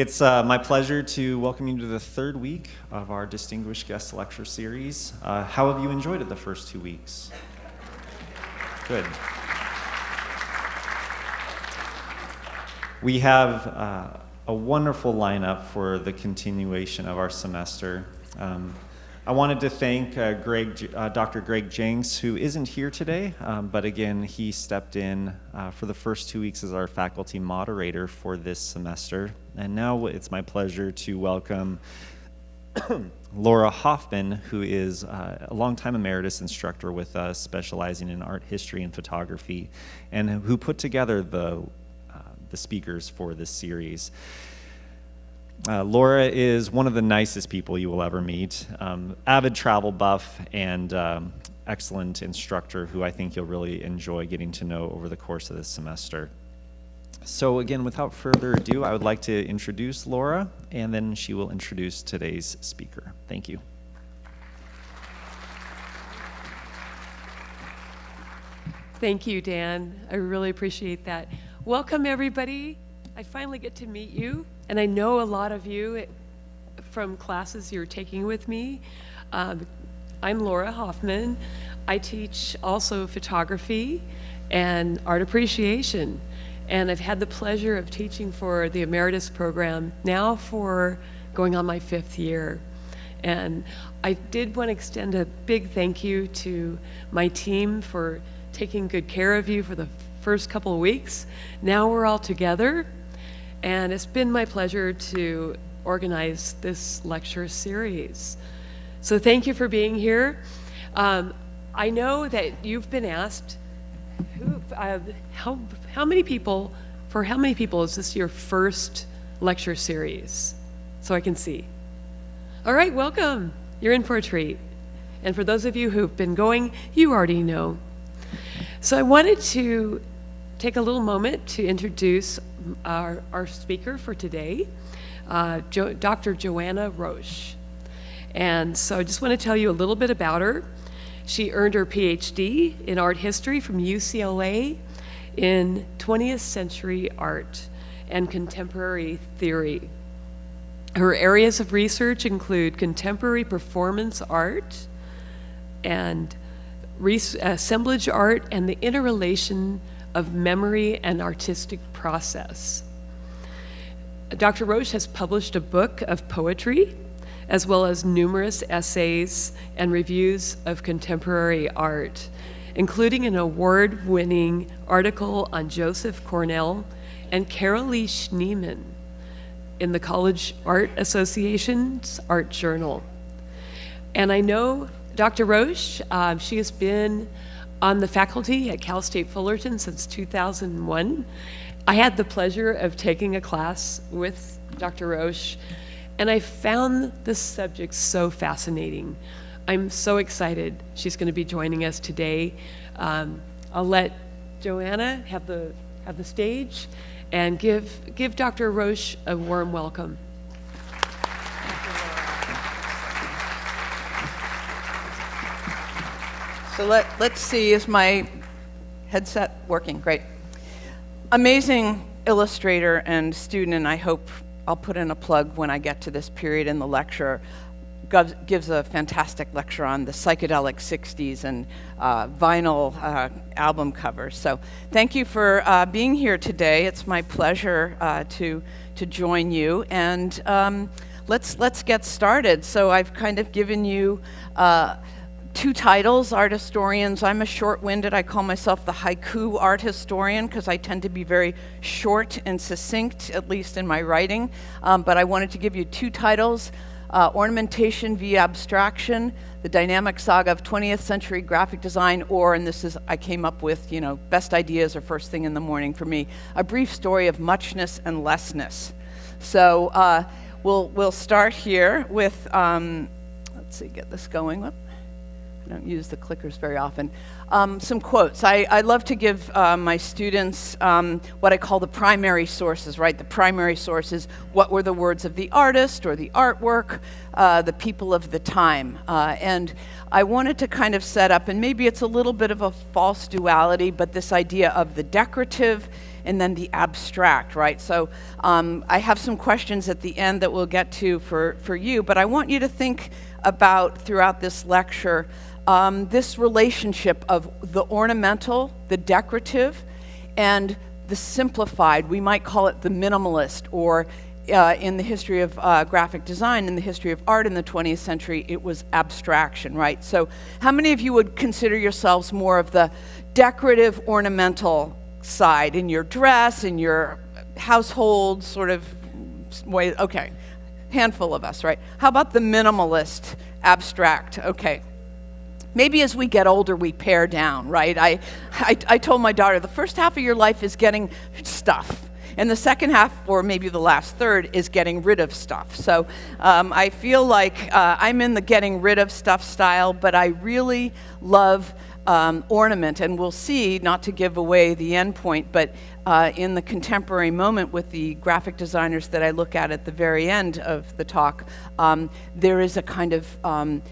It's my pleasure to welcome you to the third week of our Distinguished Guest Lecture Series. How have you enjoyed it the first 2 weeks? Good. We have a wonderful lineup for the continuation of our semester. I wanted to thank Dr. Greg Jenks, who isn't here today, but again, he stepped in for the first 2 weeks as our faculty moderator for this semester. And now it's my pleasure to welcome Laura Hoffman, who is a longtime emeritus instructor with us, specializing in art history and photography, and who put together the speakers for this series. Laura is one of the nicest people you will ever meet, avid travel buff and excellent instructor who I think you'll really enjoy getting to know over the course of this semester. So again, without further ado, I would like to introduce Laura, and then she will introduce today's speaker. Thank you. Thank you, Dan. I really appreciate that. Welcome, everybody. I finally get to meet you, and I know a lot of you from classes you're taking with me. I'm Laura Hoffman. I teach also photography and art appreciation, and I've had the pleasure of teaching for the Emeritus program now for going on my 5th year. And I did want to extend a big thank you to my team for taking good care of you for the first couple of weeks. Now we're all together, and it's been my pleasure to organize this lecture series. So thank you for being here. I know that you've been asked, how many people is this your first lecture series? So I can see. All right, welcome. You're in for a treat. And for those of you who've been going, you already know. So I wanted to take a little moment to introduce our speaker for today, Dr. Joanna Roche. And so I just want to tell you a little bit about her. She earned her PhD in art history from UCLA in 20th century art and contemporary theory. Her areas of research include contemporary performance art and assemblage art and the interrelation of memory and artistic process. Dr. Roche has published a book of poetry, as well as numerous essays and reviews of contemporary art, including an award-winning article on Joseph Cornell and Carolee Schneemann in the College Art Association's Art Journal. And I know Dr. Roche, she has been on the faculty at Cal State Fullerton since 2001. I had the pleasure of taking a class with Dr. Roche, and I found this subject so fascinating. I'm so excited she's going to be joining us today. I'll let Joanna have the stage and give Dr. Roche a warm welcome. So let's see, is my headset working? Great. Amazing illustrator and student, and I hope I'll put in a plug when I get to this period in the lecture, gives a fantastic lecture on the psychedelic 60s and vinyl album covers. So thank you for being here today. It's my pleasure to join you, and let's get started. So I've kind of given you 2 titles, art historians. I'm a short-winded. I call myself the haiku art historian because I tend to be very short and succinct, at least in my writing. But I wanted to give you 2 titles, Ornamentation via Abstraction, the Dynamic Saga of 20th Century Graphic Design, or, and this is, I came up with, best ideas are first thing in the morning for me, A Brief Story of Muchness and Lessness. So we'll start here with, let's see, get this going. Whoop. I don't use the clickers very often. Some quotes. I love to give my students what I call the primary sources, right? The primary sources, what were the words of the artist or the artwork, the people of the time. And I wanted to kind of set up, and maybe it's a little bit of a false duality, but this idea of the decorative and then the abstract, right? So I have some questions at the end that we'll get to for you, but I want you to think about throughout this lecture this relationship of the ornamental, the decorative, and the simplified. We might call it the minimalist, or in the history of graphic design, in the history of art in the 20th century, it was abstraction, right? So how many of you would consider yourselves more of the decorative, ornamental side in your dress, in your household sort of way? Okay, handful of us, right? How about the minimalist, abstract? Okay. Maybe as we get older, we pare down, right? I told my daughter, the first half of your life is getting stuff. And the second half, or maybe the last third, is getting rid of stuff. So I feel like I'm in the getting rid of stuff style, but I really love ornament. And we'll see, not to give away the end point, but in the contemporary moment with the graphic designers that I look at the very end of the talk, there is a kind of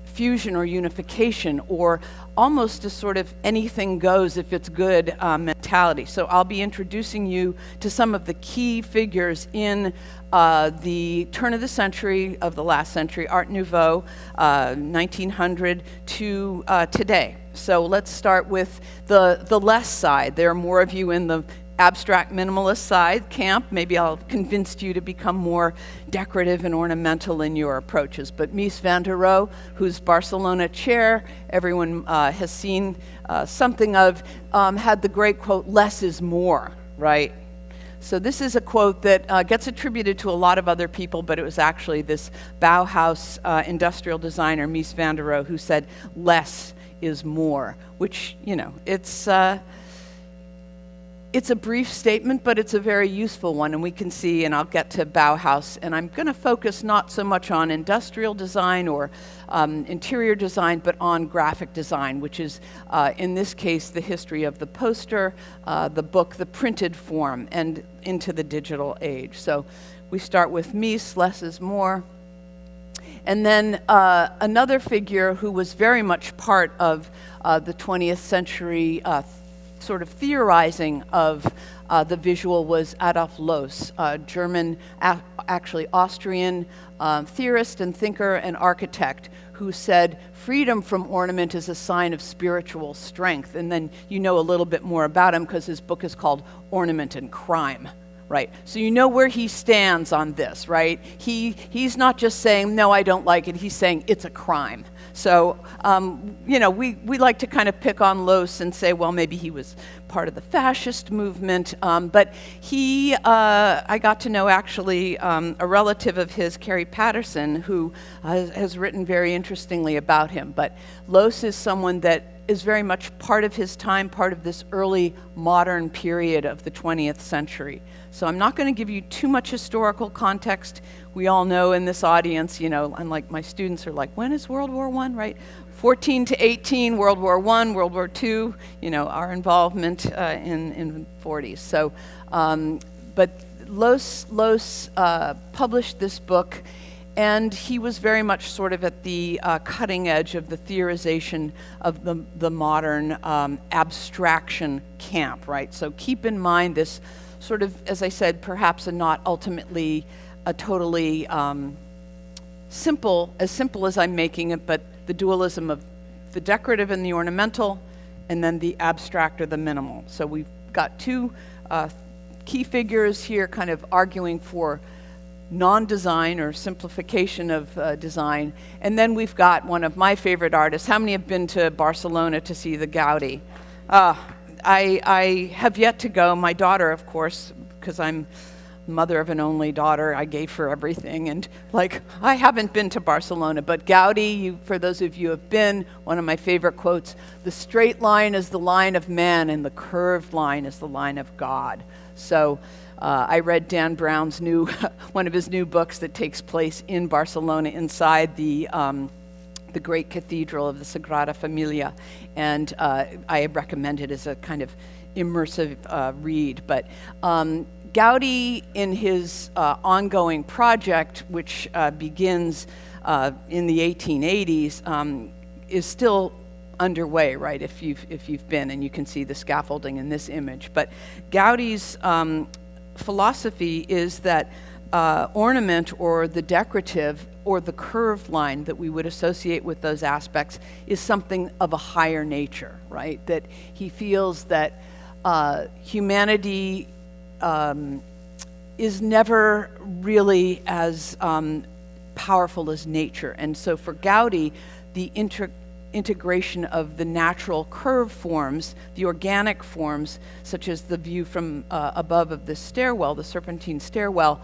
fusion or unification, or almost a sort of anything goes if it's good mentality. So I'll be introducing you to some of the key figures in the turn of the century, of the last century, Art Nouveau, 1900 to today. So let's start with the less side. There are more of you in the abstract minimalist side camp. Maybe I'll convince you to become more decorative and ornamental in your approaches. But Mies van der Rohe, whose Barcelona chair everyone has seen something of, had the great quote, "Less is more," right? So this is a quote that gets attributed to a lot of other people, but it was actually this Bauhaus industrial designer, Mies van der Rohe, who said, "Less is more," which, you know, it's a brief statement, but it's a very useful one, and we can see, and I'll get to Bauhaus, and I'm going to focus not so much on industrial design or interior design, but on graphic design, which is, in this case, the history of the poster, the book, the printed form, and into the digital age. So we start with Mies, less is more. And then another figure who was very much part of the 20th century sort of theorizing of the visual was Adolf Loos, a German, actually Austrian theorist and thinker and architect, who said freedom from ornament is a sign of spiritual strength. And then you know a little bit more about him because his book is called Ornament and Crime. Right, so you know where he stands on this, right? He's not just saying, no, I don't like it. He's saying it's a crime. So, you know, we like to kind of pick on Loos and say, well, maybe he was part of the fascist movement. But I got to know actually a relative of his, Carrie Patterson, who has written very interestingly about him. But Loos is someone that is very much part of his time, part of this early modern period of the 20th century. So I'm not going to give you too much historical context. We all know in this audience, you know, unlike my students are like, when is World War I, right? 14 to 18, World War I, World War II, you know, our involvement in 40s. So, but Loos published this book, and he was very much sort of at the cutting edge of the theorization of the modern abstraction camp, right? So keep in mind this sort of, as I said, perhaps not ultimately a totally simple as I'm making it, but the dualism of the decorative and the ornamental, and then the abstract or the minimal. So we've got two key figures here kind of arguing for non-design or simplification of design. And then we've got one of my favorite artists. How many have been to Barcelona to see the Gaudi? I have yet to go. My daughter, of course, because I'm mother of an only daughter, I gave her everything. And like, I haven't been to Barcelona, but Gaudi, for those of you who have been, one of my favorite quotes, "The straight line is the line of man and the curved line is the line of God." So I read Dan Brown's one of his new books that takes place in Barcelona inside the great cathedral of the Sagrada Familia, and I recommend it as a kind of immersive read. But Gaudi, in his ongoing project, which begins in the 1880s, is still underway, right, if you've been, and you can see the scaffolding in this image. But Gaudi's philosophy is that ornament, or the decorative, or the curved line that we would associate with those aspects, is something of a higher nature, right? That he feels that humanity is never really as powerful as nature. And so for Gaudi, the integration of the natural curve forms, the organic forms, such as the view from above of this stairwell, the serpentine stairwell,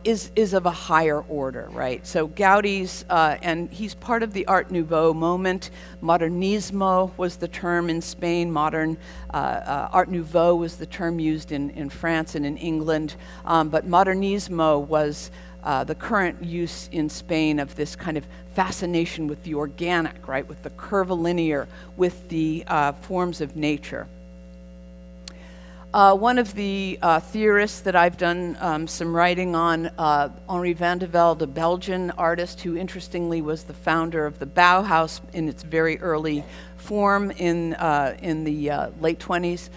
is of a higher order, right? So Gaudi's, and he's part of the Art Nouveau moment. Modernismo was the term in Spain. Art Nouveau was the term used in France and in England. But Modernismo was the current use in Spain of this kind of fascination with the organic, right, with the curvilinear, with the forms of nature. One of the theorists that I've done some writing on, Henri van de Velde, a Belgian artist who interestingly was the founder of the Bauhaus in its very early form in the late 20s,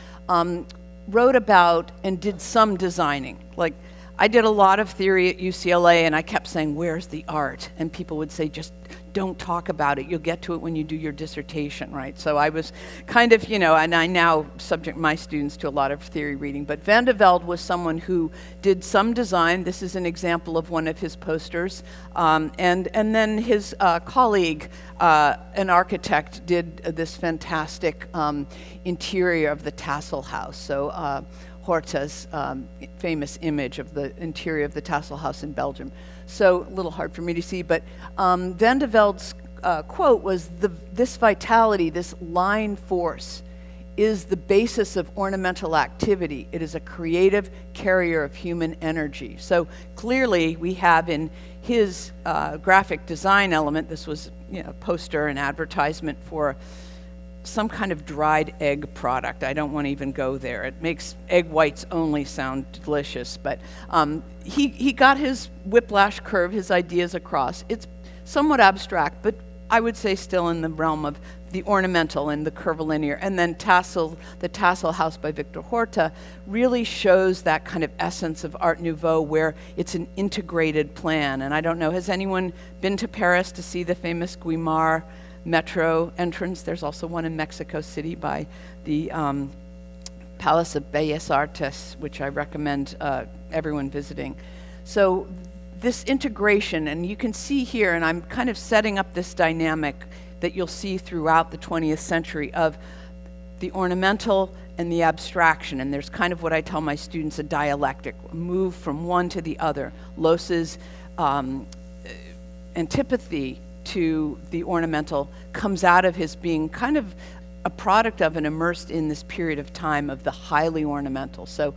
wrote about and did some designing. Like, I did a lot of theory at UCLA, and I kept saying, where's the art? And people would say, just don't talk about it. You'll get to it when you do your dissertation, right? So I was kind of, and I now subject my students to a lot of theory reading. But Van de Velde was someone who did some design. This is an example of one of his posters. And then his colleague, an architect, did this fantastic interior of the Tassel House. So Horta's famous image of the interior of the Tassel House in Belgium. So a little hard for me to see, but Van de Velde's quote was, this vitality, this line force, is the basis of ornamental activity. It is a creative carrier of human energy. So clearly we have in his graphic design element, this was a poster, an advertisement for some kind of dried egg product. I don't want to even go there. It makes egg whites only sound delicious, but he got his whiplash curve, his ideas across. It's somewhat abstract, but I would say still in the realm of the ornamental and the curvilinear. And then the Tassel House by Victor Horta really shows that kind of essence of Art Nouveau, where it's an integrated plan. And I don't know, has anyone been to Paris to see the famous Guimard metro entrance? There's also one in Mexico City by the Palace of Bellas Artes, which I recommend everyone visiting. So this integration, and you can see here, and I'm kind of setting up this dynamic that you'll see throughout the 20th century of the ornamental and the abstraction. And there's kind of what I tell my students, a dialectic, move from one to the other. Los's antipathy to the ornamental comes out of his being kind of a product of and immersed in this period of time of the highly ornamental. So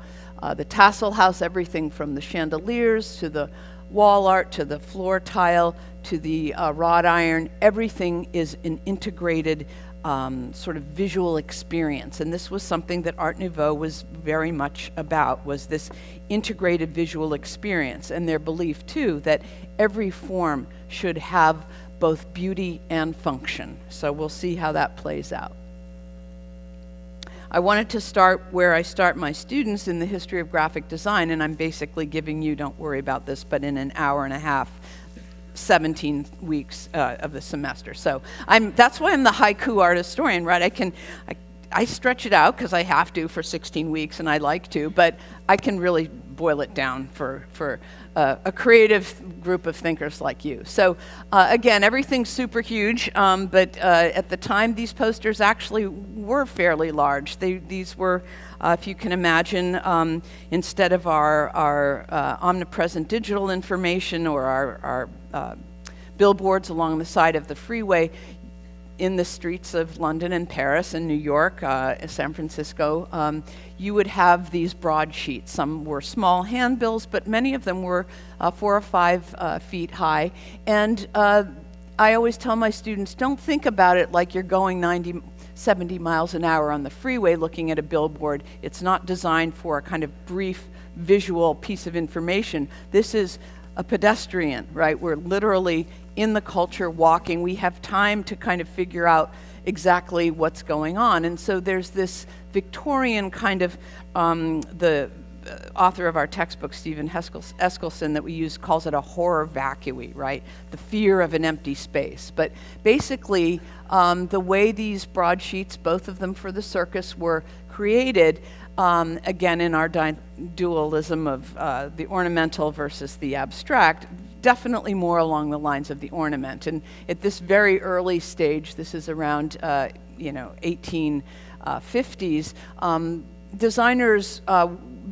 the Tassel House, everything from the chandeliers to the wall art to the floor tile to the wrought iron, everything is an integrated sort of visual experience. And this was something that Art Nouveau was very much about, was this integrated visual experience, and their belief too that every form should have both beauty and function. So we'll see how that plays out. I wanted to start where I start my students in the history of graphic design, and I'm basically giving you, don't worry about this, but in an hour and a half, 17 weeks of the semester. So that's why I'm the haiku art historian, right? I stretch it out because I have to for 16 weeks, and I like to, but I can really boil it down for a creative group of thinkers like you. So again, everything's super huge, but at the time, these posters actually were fairly large. These were, if you can imagine, instead of our omnipresent digital information or our billboards along the side of the freeway, in the streets of London and Paris and New York, San Francisco, you would have these broadsheets. Some were small handbills, but many of them were 4 or 5 feet high. And I always tell my students, don't think about it like you're going 90, 70 miles an hour on the freeway looking at a billboard. It's not designed for a kind of brief visual piece of information. This is a pedestrian, right? We're literally in the culture walking. We have time to kind of figure out exactly what's going on. And so there's this Victorian kind of, the author of our textbook, Stephen Eskelson, that we use, calls it a horror vacui, right? The fear of an empty space. But basically, the way these broadsheets, both of them for the circus, were created, again, in our dualism of the ornamental versus the abstract, definitely more along the lines of the ornament. And at this very early stage, this is around 1850s, designers,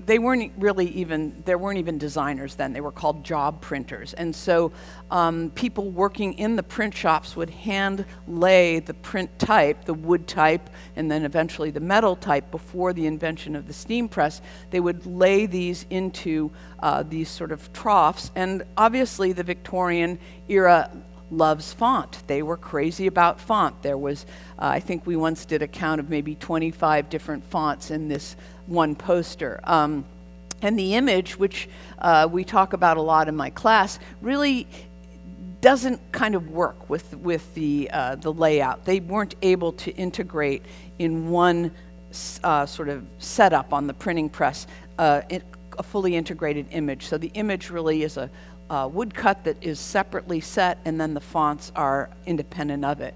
there weren't even designers then. They were called job printers. And so people working in the print shops would hand lay the print type, the wood type, and then eventually the metal type before the invention of the steam press. They would lay these into these sort of troughs. And obviously the Victorian era loves font. They were crazy about font. There was, I think we once did a count of maybe 25 different fonts in this one poster. And the image, which we talk about a lot in my class, really doesn't kind of work with the layout. They weren't able to integrate in one sort of setup on the printing press a fully integrated image. So the image really is a woodcut that is separately set, and then the fonts are independent of it.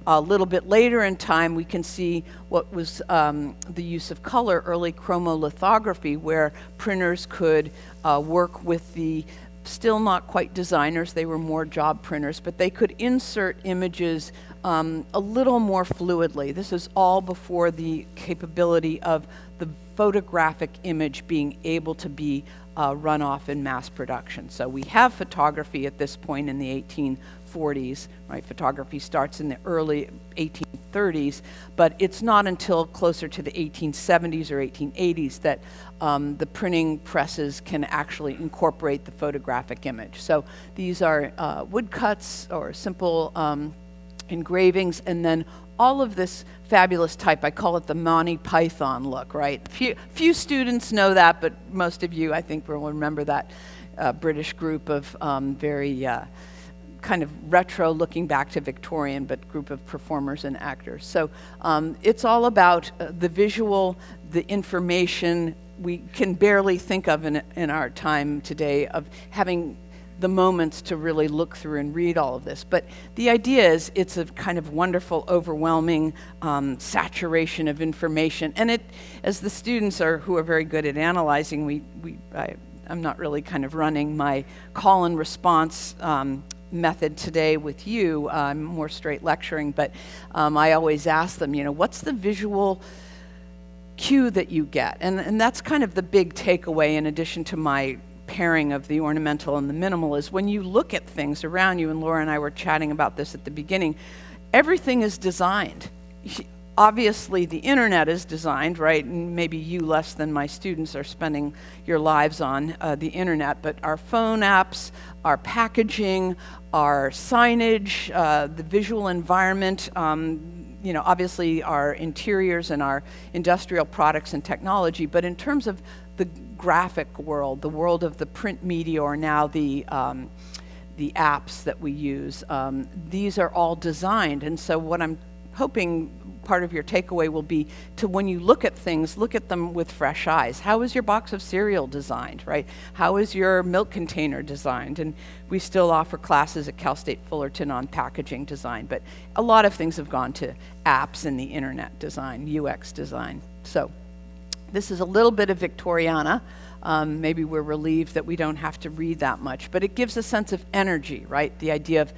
A little bit later in time, we can see what was the use of color, early chromolithography, where printers could work with the, still not quite designers, they were more job printers, but they could insert images a little more fluidly. This is all before the capability of the photographic image being able to be run off in mass production. So we have photography at this point in the 1840s, right? Photography starts in the early 1830s, but it's not until closer to the 1870s or 1880s that the printing presses can actually incorporate the photographic image. So these are woodcuts or simple engravings, and then all of this fabulous type. I call it the Monty Python look, right? Few students know that, but most of you, I think, will remember that British group of very kind of retro, looking back to Victorian, but group of performers and actors. So it's all about the visual, the information. We can barely think of in our time today of having the moments to really look through and read all of this. But the idea is it's a kind of wonderful, overwhelming saturation of information. And it, as the students who are very good at analyzing, I'm not really kind of running my call and response method today with you. I'm more straight lecturing, but I always ask them, what's the visual cue that you get? And that's kind of the big takeaway, in addition to my pairing of the ornamental and the minimal, is when you look at things around you, and Laura and I were chatting about this at the beginning, everything is designed. Obviously, the internet is designed, right? And maybe you less than my students are spending your lives on the internet, but our phone apps, our packaging, our signage, the visual environment, obviously our interiors and our industrial products and technology, but in terms of the graphic world, the world of the print media, or now the apps that we use, these are all designed. And so what I'm hoping part of your takeaway will be to, when you look at things, look at them with fresh eyes. How is your box of cereal designed, right? How is your milk container designed? And we still offer classes at Cal State Fullerton on packaging design, but a lot of things have gone to apps and the internet design, UX design. So this is a little bit of Victoriana. Maybe we're relieved that we don't have to read that much, but it gives a sense of energy, right? The idea of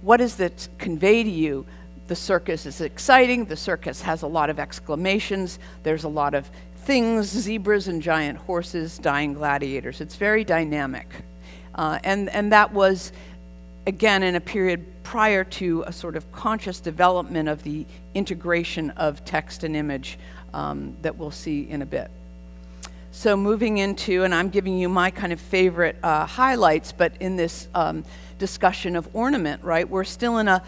what does that convey to you? The circus is exciting. The circus has a lot of exclamations. There's a lot of things, zebras and giant horses, dying gladiators. It's very dynamic. And that was, again, in a period prior to a sort of conscious development of the integration of text and image that we'll see in a bit. So moving into, and I'm giving you my kind of favorite highlights, but in this discussion of ornament, right, we're still in a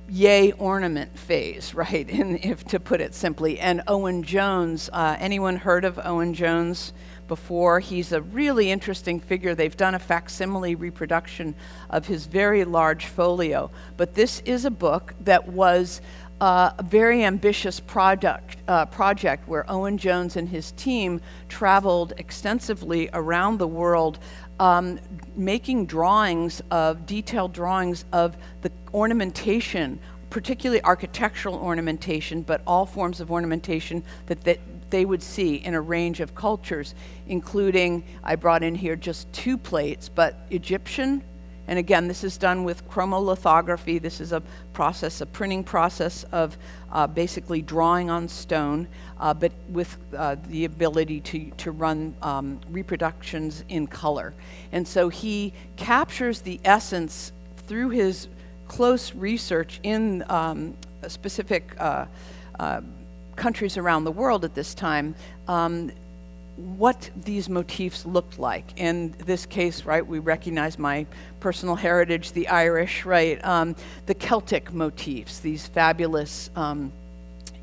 yay ornament phase, right, if to put it simply. And Owen Jones, anyone heard of Owen Jones before? He's a really interesting figure. They've done a facsimile reproduction of his very large folio. But this is a book that was a very ambitious project where Owen Jones and his team traveled extensively around the world, making detailed drawings of the ornamentation, particularly architectural ornamentation, but all forms of ornamentation that they would see in a range of cultures, including, I brought in here just 2 plates, but Egyptian, and again, this is done with chromolithography. This is a printing process of basically drawing on stone, but with the ability to run reproductions in color. And so he captures the essence through his close research in specific countries around the world at this time, what these motifs looked like. In this case, right, we recognize my personal heritage, the Irish, right, the Celtic motifs, these fabulous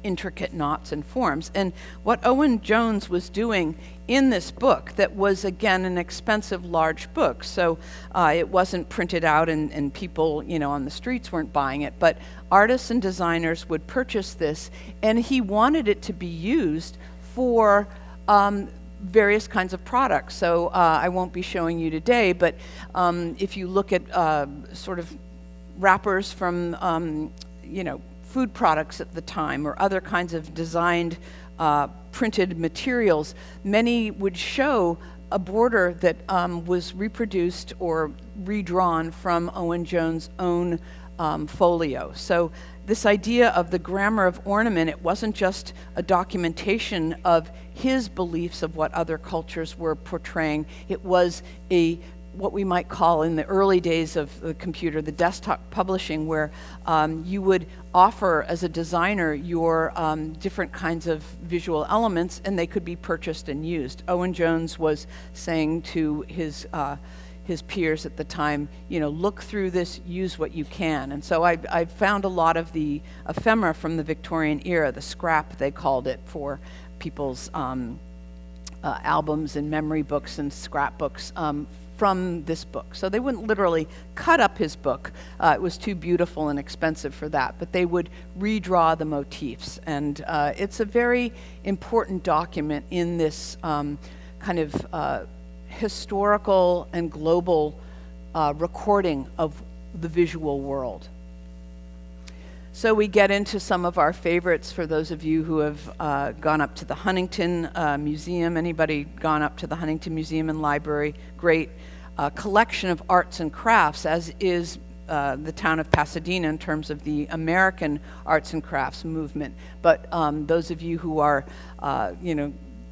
intricate knots and forms. And what Owen Jones was doing in this book, that was, again, an expensive, large book, so it wasn't printed out and people, on the streets weren't buying it, but artists and designers would purchase this, and he wanted it to be used for various kinds of products. So I won't be showing you today, but if you look at sort of wrappers from, food products at the time, or other kinds of designed printed materials, many would show a border that was reproduced or redrawn from Owen Jones' own folio. So this idea of the grammar of ornament, it wasn't just a documentation of his beliefs of what other cultures were portraying. It was what we might call in the early days of the computer, the desktop publishing, where you would offer as a designer your different kinds of visual elements, and they could be purchased and used. Owen Jones was saying to his peers at the time, look through this, use what you can. And so I found a lot of the ephemera from the Victorian era, the scrap they called it, for people's albums and memory books and scrapbooks from this book. So they wouldn't literally cut up his book. It was too beautiful and expensive for that, but they would redraw the motifs. And it's a very important document in this kind of historical and global recording of the visual world. So we get into some of our favorites for those of you who have gone up to the Huntington Museum. Anybody gone up to the Huntington Museum and Library? Great collection of arts and crafts, as is the town of Pasadena in terms of the American arts and crafts movement. But those of you who are,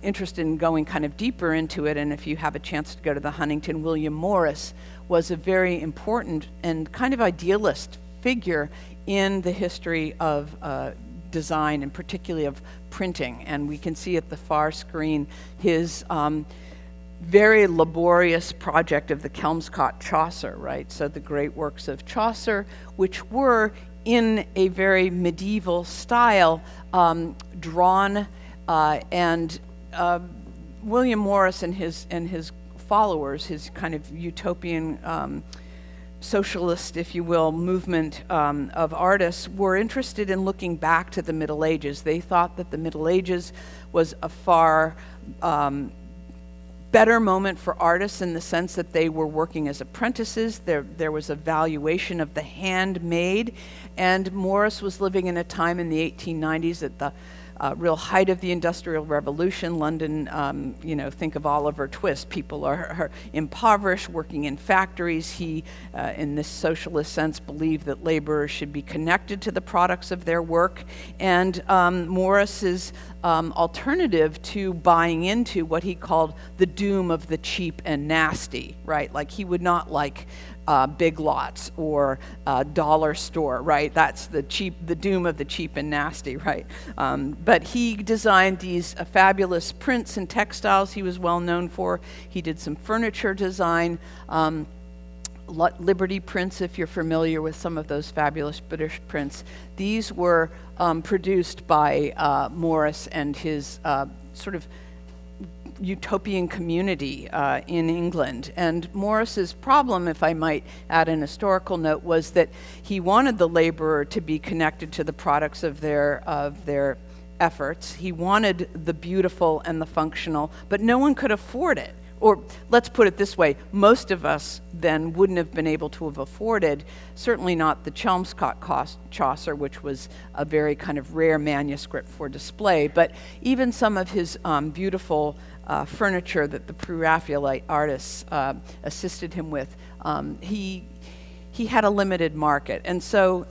interested in going kind of deeper into it, and if you have a chance to go to the Huntington, William Morris was a very important and kind of idealist figure in the history of design, and particularly of printing. And we can see at the far screen his very laborious project of the Kelmscott Chaucer, right? So the great works of Chaucer, which were in a very medieval style, drawn, and William Morris and his followers, his kind of utopian socialist, if you will, movement of artists, were interested in looking back to the Middle Ages. They thought that the Middle Ages was a far better moment for artists in the sense that they were working as apprentices. There was a valuation of the handmade, and Morris was living in a time in the 1890s at the real height of the Industrial Revolution. London, think of Oliver Twist. People are impoverished, working in factories. He, in this socialist sense, believed that laborers should be connected to the products of their work. And Morris's alternative to buying into what he called the doom of the cheap and nasty, right? Like, he would not like Big Lots or dollar store, right? That's the doom of the cheap and nasty, right? But he designed these fabulous prints and textiles he was well known for. He did some furniture design, Liberty prints, if you're familiar with some of those fabulous British prints. These were produced by Morris and his sort of utopian community in England. And Morris's problem, if I might add an historical note, was that he wanted the laborer to be connected to the products of their efforts. He wanted the beautiful and the functional, but no one could afford it. Or let's put it this way, most of us then wouldn't have been able to have afforded, certainly not the Chelmsford Chaucer, which was a very kind of rare manuscript for display, but even some of his beautiful furniture that the Pre-Raphaelite artists assisted him with, he had a limited market. And so,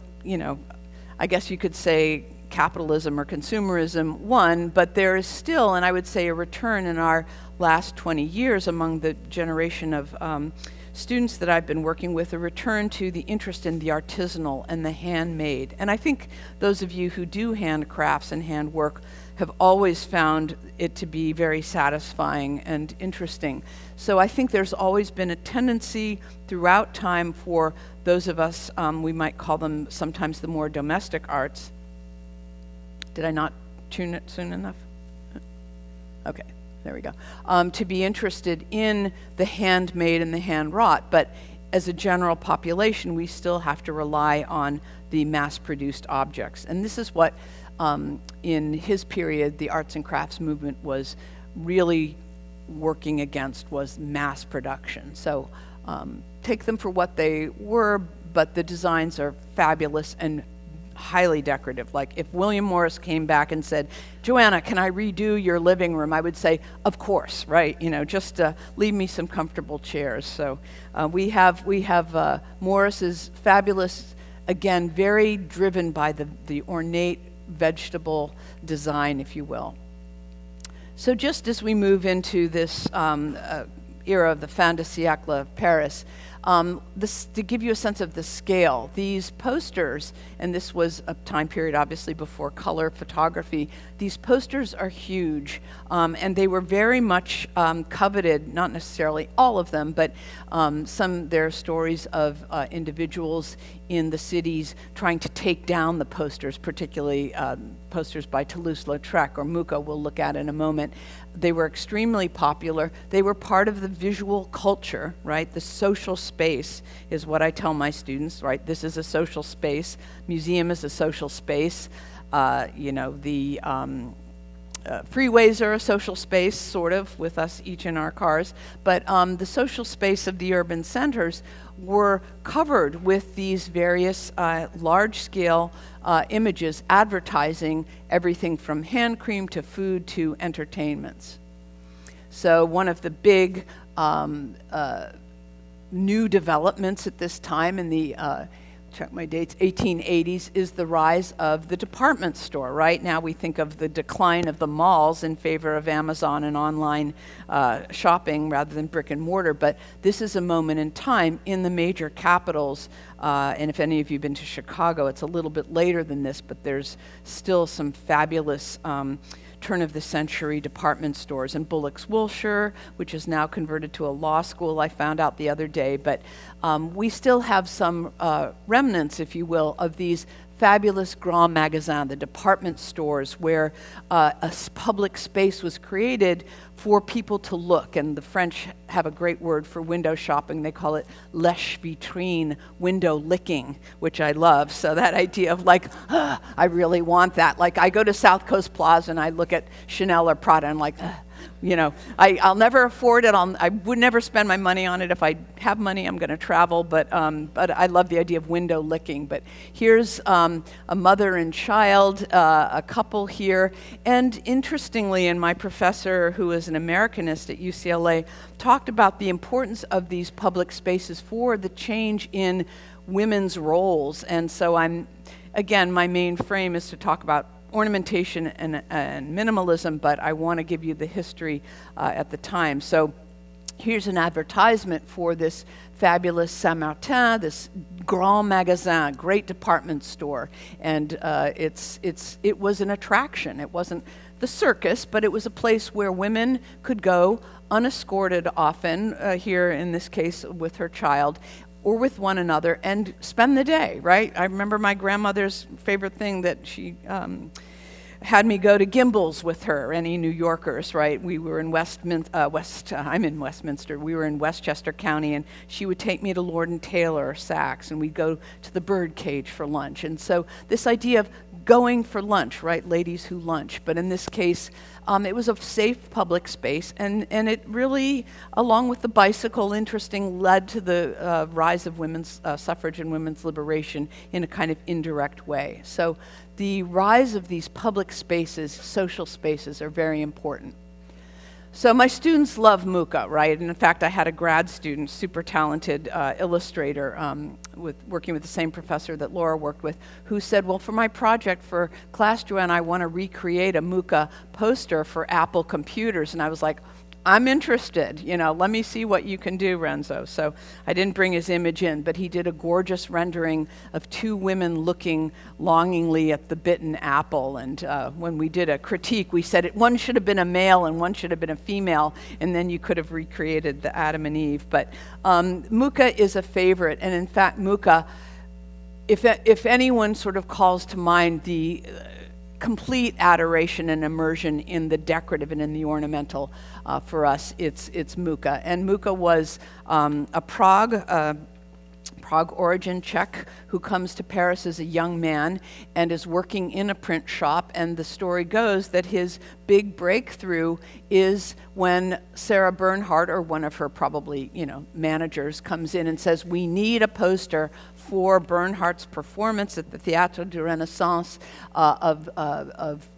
I guess you could say capitalism or consumerism won, but there is still, and I would say, a return in our last 20 years among the generation of students that I've been working with, a return to the interest in the artisanal and the handmade. And I think those of you who do handcrafts and handwork have always found it to be very satisfying and interesting. So I think there's always been a tendency throughout time for those of us, we might call them sometimes the more domestic arts. Did I not tune it soon enough? Okay, there we go. To be interested in the handmade and the hand-wrought, but as a general population, we still have to rely on the mass-produced objects. And this is what, in his period, the arts and crafts movement was really working against, was mass production. So take them for what they were, but the designs are fabulous and highly decorative. Like if William Morris came back and said, Joanna, can I redo your living room? I would say, of course, right? Just leave me some comfortable chairs. So we have Morris's fabulous, again, very driven by the ornate vegetable design, if you will. So just as we move into this era of the fin de siècle of Paris, to give you a sense of the scale, these posters, and this was a time period obviously before color photography, these posters are huge, and they were very much coveted, not necessarily all of them, but there are stories of individuals in the cities trying to take down the posters, particularly posters by Toulouse-Lautrec or Mooka we'll look at in a moment. They were extremely popular. They were part of the visual culture, right? The social space is what I tell my students, right? This is a social space. Museum is a social space. The freeways are a social space, sort of, with us each in our cars. But the social space of the urban centers were covered with these various large-scale images advertising everything from hand cream to food to entertainments. So one of the big new developments at this time in the check my dates, 1880s, is the rise of the department store. Right now we think of the decline of the malls in favor of Amazon and online shopping rather than brick and mortar, but this is a moment in time in the major capitals, and if any of you have been to Chicago, it's a little bit later than this, but there's still some fabulous turn-of-the-century department stores. And Bullock's Wilshire, which is now converted to a law school, I found out the other day. But we still have some remnants, if you will, of these fabulous grand magasins, the department stores, where a public space was created for people to look. And the French have a great word for window shopping. They call it lèche vitrine, window licking, which I love. So that idea of like, I really want that. Like I go to South Coast Plaza and I look at Chanel or Prada and I'm like, I'll never afford it. I would never spend my money on it. If I have money, I'm going to travel. But I love the idea of window licking. But here's a mother and child, a couple here. And interestingly, and my professor, who is an Americanist at UCLA, talked about the importance of these public spaces for the change in women's roles. And so again, my main frame is to talk about ornamentation and minimalism, but I want to give you the history at the time. So here's an advertisement for this fabulous Saint-Martin, this grand magasin, great department store, and it was an attraction. It wasn't the circus, but it was a place where women could go unescorted often, here in this case with her child, or with one another, and spend the day, right? I remember my grandmother's favorite thing that she had me go to Gimbel's with her. Any New Yorkers, right? We were in I'm in Westminster. We were in Westchester County, and she would take me to Lord and Taylor or Saks, and we'd go to the Birdcage for lunch. And so this idea of going for lunch, right? Ladies who lunch. But in this case, it was a safe public space, and it really, along with the bicycle, led to the rise of women's suffrage and women's liberation in a kind of indirect way. So the rise of these public spaces, social spaces, are very important. So my students love Mooka, right? And in fact, I had a grad student, super talented illustrator, working with the same professor that Laura worked with, who said, well, for my project for class, Joanne, I want to recreate a Mooka poster for Apple computers. And I was like, I'm interested, let me see what you can do, Renzo. So I didn't bring his image in, but he did a gorgeous rendering of two women looking longingly at the bitten apple. And when we did a critique, we said one should have been a male and one should have been a female, and then you could have recreated the Adam and Eve. But Mooka is a favorite, and in fact, Mooka, if anyone sort of calls to mind the complete adoration and immersion in the decorative and in the ornamental, for us, it's Mooka. And Mooka was a Prague origin Czech who comes to Paris as a young man and is working in a print shop. And the story goes that his big breakthrough is when Sarah Bernhardt, or one of her probably managers, comes in and says, we need a poster for Bernhardt's performance at the Théâtre du Renaissance of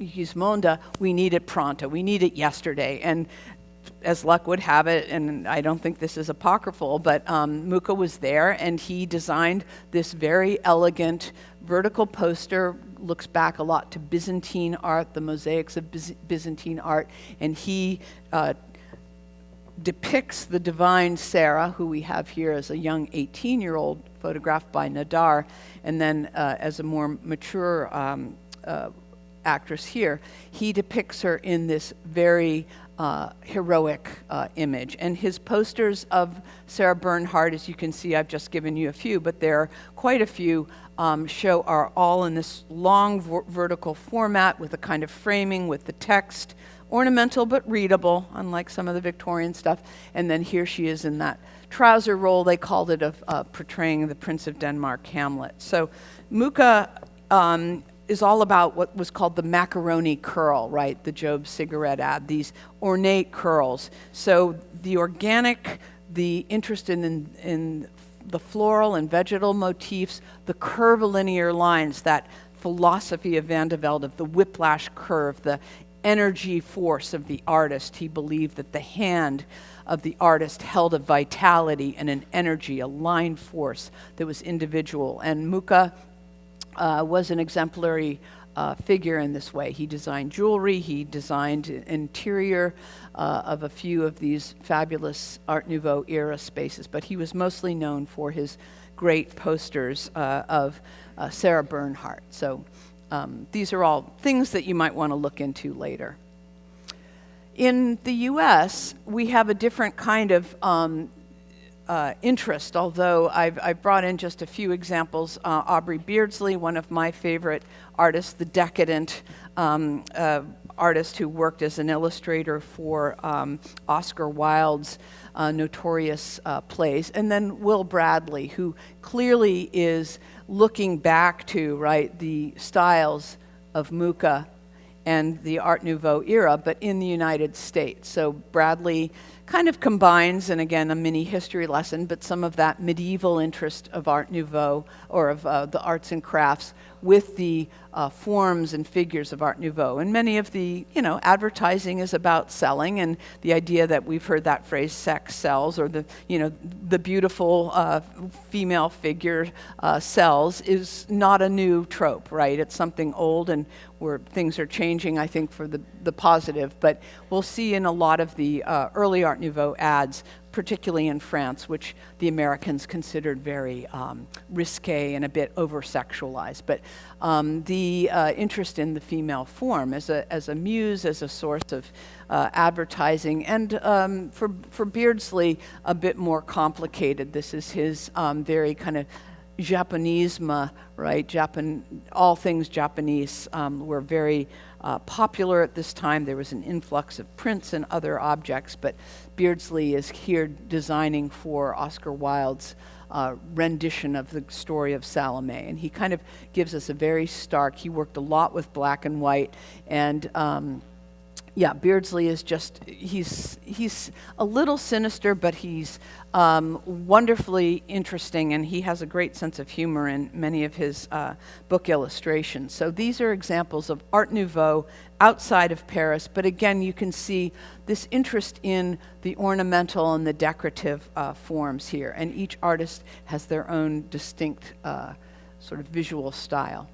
Gismonda. We need it pronto. We need it yesterday. And as luck would have it, and I don't think this is apocryphal, but Mooka was there, and he designed this very elegant vertical poster. Looks back a lot to Byzantine art, the mosaics of Byzantine art, and he depicts the divine Sarah, who we have here as a young 18-year-old, photographed by Nadar, and then as a more mature actress here, he depicts her in this very heroic image. And his posters of Sarah Bernhardt, as you can see, I've just given you a few, but there are quite a few, are all in this long vertical format with a kind of framing with the text, ornamental but readable, unlike some of the Victorian stuff. And then here she is in that trouser roll. They called it portraying the Prince of Denmark, Hamlet. So Mooka is all about what was called the macaroni curl, right? The Job cigarette ad, these ornate curls. So the organic, the interest in the floral and vegetal motifs, the curvilinear lines, that philosophy of Van de Velde, of the whiplash curve, the energy force of the artist. He believed that the hand of the artist held a vitality and an energy, a line force that was individual. And Mooka was an exemplary figure in this way. He designed jewelry, he designed interior of a few of these fabulous Art Nouveau era spaces, but he was mostly known for his great posters of Sarah Bernhardt. So these are all things that you might want to look into later. In the US, we have a different kind of interest, although I've brought in just a few examples. Audrey Beardsley, one of my favorite artists, the decadent artist who worked as an illustrator for Oscar Wilde's notorious plays, and then Will Bradley, who clearly is looking back to, right, the styles of Mooka and the Art Nouveau era, but in the United States. So Bradley kind of combines, and again, a mini history lesson, but some of that medieval interest of Art Nouveau, or of the arts and crafts, with the forms and figures of Art Nouveau. And many of the, advertising is about selling, and the idea that we've heard that phrase, sex sells, or the beautiful female figure sells, is not a new trope, right? It's something old, and where things are changing, I think, for the positive. But we'll see in a lot of the early Art Nouveau ads, particularly in France, which the Americans considered very risque and a bit over-sexualized. But the interest in the female form as a muse, as a source of advertising, and for Beardsley, a bit more complicated. This is his very kind of Japonisme, right? All things Japanese were very popular at this time. There was an influx of prints and other objects, but Beardsley is here designing for Oscar Wilde's rendition of the story of Salome, and he kind of gives us a very stark, he worked a lot with black and white, and Beardsley is just, he's a little sinister, but he's wonderfully interesting, and he has a great sense of humor in many of his book illustrations. So these are examples of Art Nouveau outside of Paris, but again, you can see this interest in the ornamental and the decorative forms here, and each artist has their own distinct sort of visual style.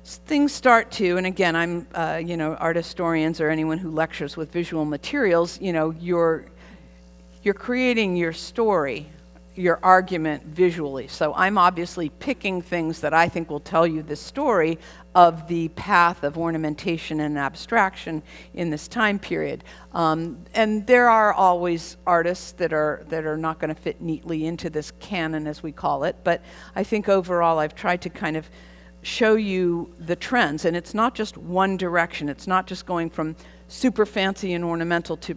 Things start to, and again, I'm, art historians or anyone who lectures with visual materials, you're creating your story, your argument visually. So I'm obviously picking things that I think will tell you the story of the path of ornamentation and abstraction in this time period. And there are always artists that are not going to fit neatly into this canon, as we call it, but I think overall I've tried to kind of show you the trends, and it's not just one direction. It's not just going from super fancy and ornamental to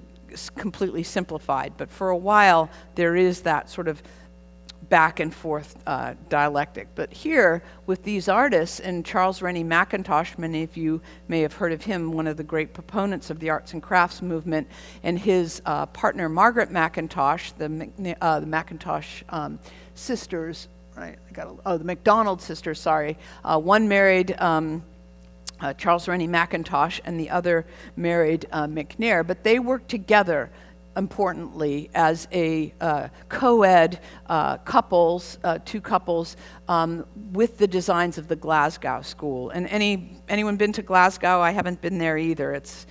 completely simplified, but for a while there is that sort of back and forth dialectic. But here with these artists, and Charles Rennie Mackintosh, many of you may have heard of him, one of the great proponents of the arts and crafts movement, and his partner Margaret Mackintosh, the Mackintosh sisters, right? The MacDonald sisters, sorry. One married Charles Rennie Mackintosh, and the other married McNair, but they worked together importantly as a co-ed two couples with the designs of the Glasgow School. And anyone been to Glasgow? I haven't been there either. It's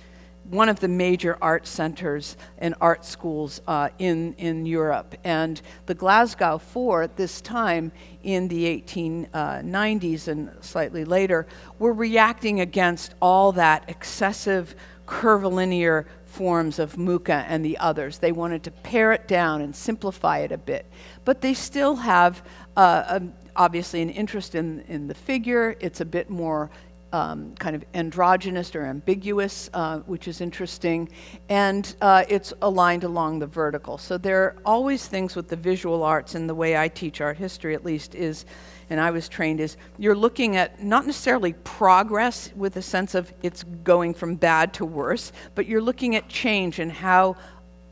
one of the major art centers and art schools in Europe. And the Glasgow Four at this time in the 1890s and slightly later were reacting against all that excessive curvilinear forms of Mooka and the others. They wanted to pare it down and simplify it a bit. But they still have obviously an interest in the figure. It's a bit more kind of androgynous or ambiguous, which is interesting, and it's aligned along the vertical. So there are always things with the visual arts, and the way I teach art history at least is, and I was trained, is you're looking at not necessarily progress with a sense of it's going from bad to worse, but you're looking at change and how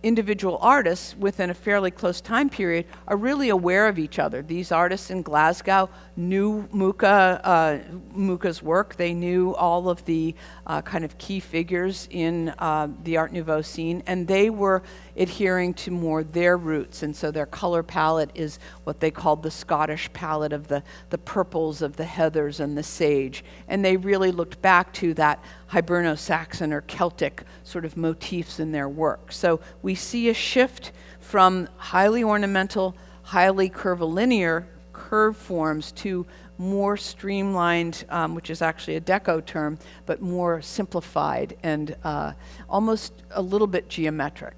individual artists within a fairly close time period are really aware of each other. These artists in Glasgow knew Mooka's work. They knew all of the kind of key figures in the Art Nouveau scene, and they were adhering to more their roots, and so their color palette is what they called the Scottish palette of the purples, of the heathers and the sage, and they really looked back to that Hiberno-Saxon or Celtic sort of motifs in their work. So we see a shift from highly ornamental, highly curvilinear curve forms to more streamlined, which is actually a Deco term, but more simplified and almost a little bit geometric.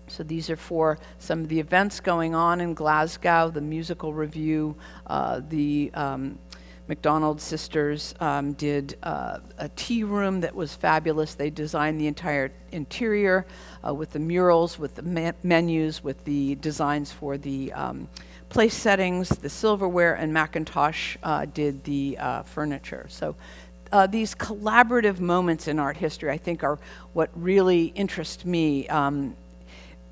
So these are for some of the events going on in Glasgow, the musical review, the MacDonald sisters did a tea room that was fabulous. They designed the entire interior with the murals, with the menus, with the designs for the place settings, the silverware, and Mackintosh did the furniture. So these collaborative moments in art history, I think, are what really interest me.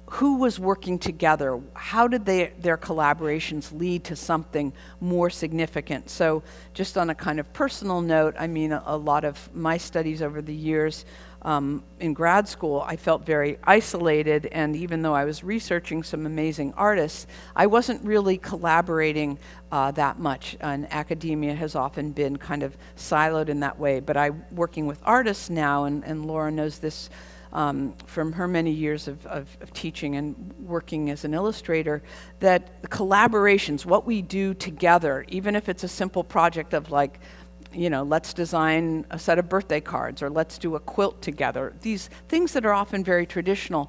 Who was working together? How did their collaborations lead to something more significant? So just on a kind of personal note, I mean, a lot of my studies over the years in grad school, I felt very isolated, and even though I was researching some amazing artists, I wasn't really collaborating that much, and academia has often been kind of siloed in that way. But I'm working with artists now, and Laura knows this from her many years of teaching and working as an illustrator, that the collaborations, what we do together, even if it's a simple project of like, let's design a set of birthday cards or let's do a quilt together, these things that are often very traditional,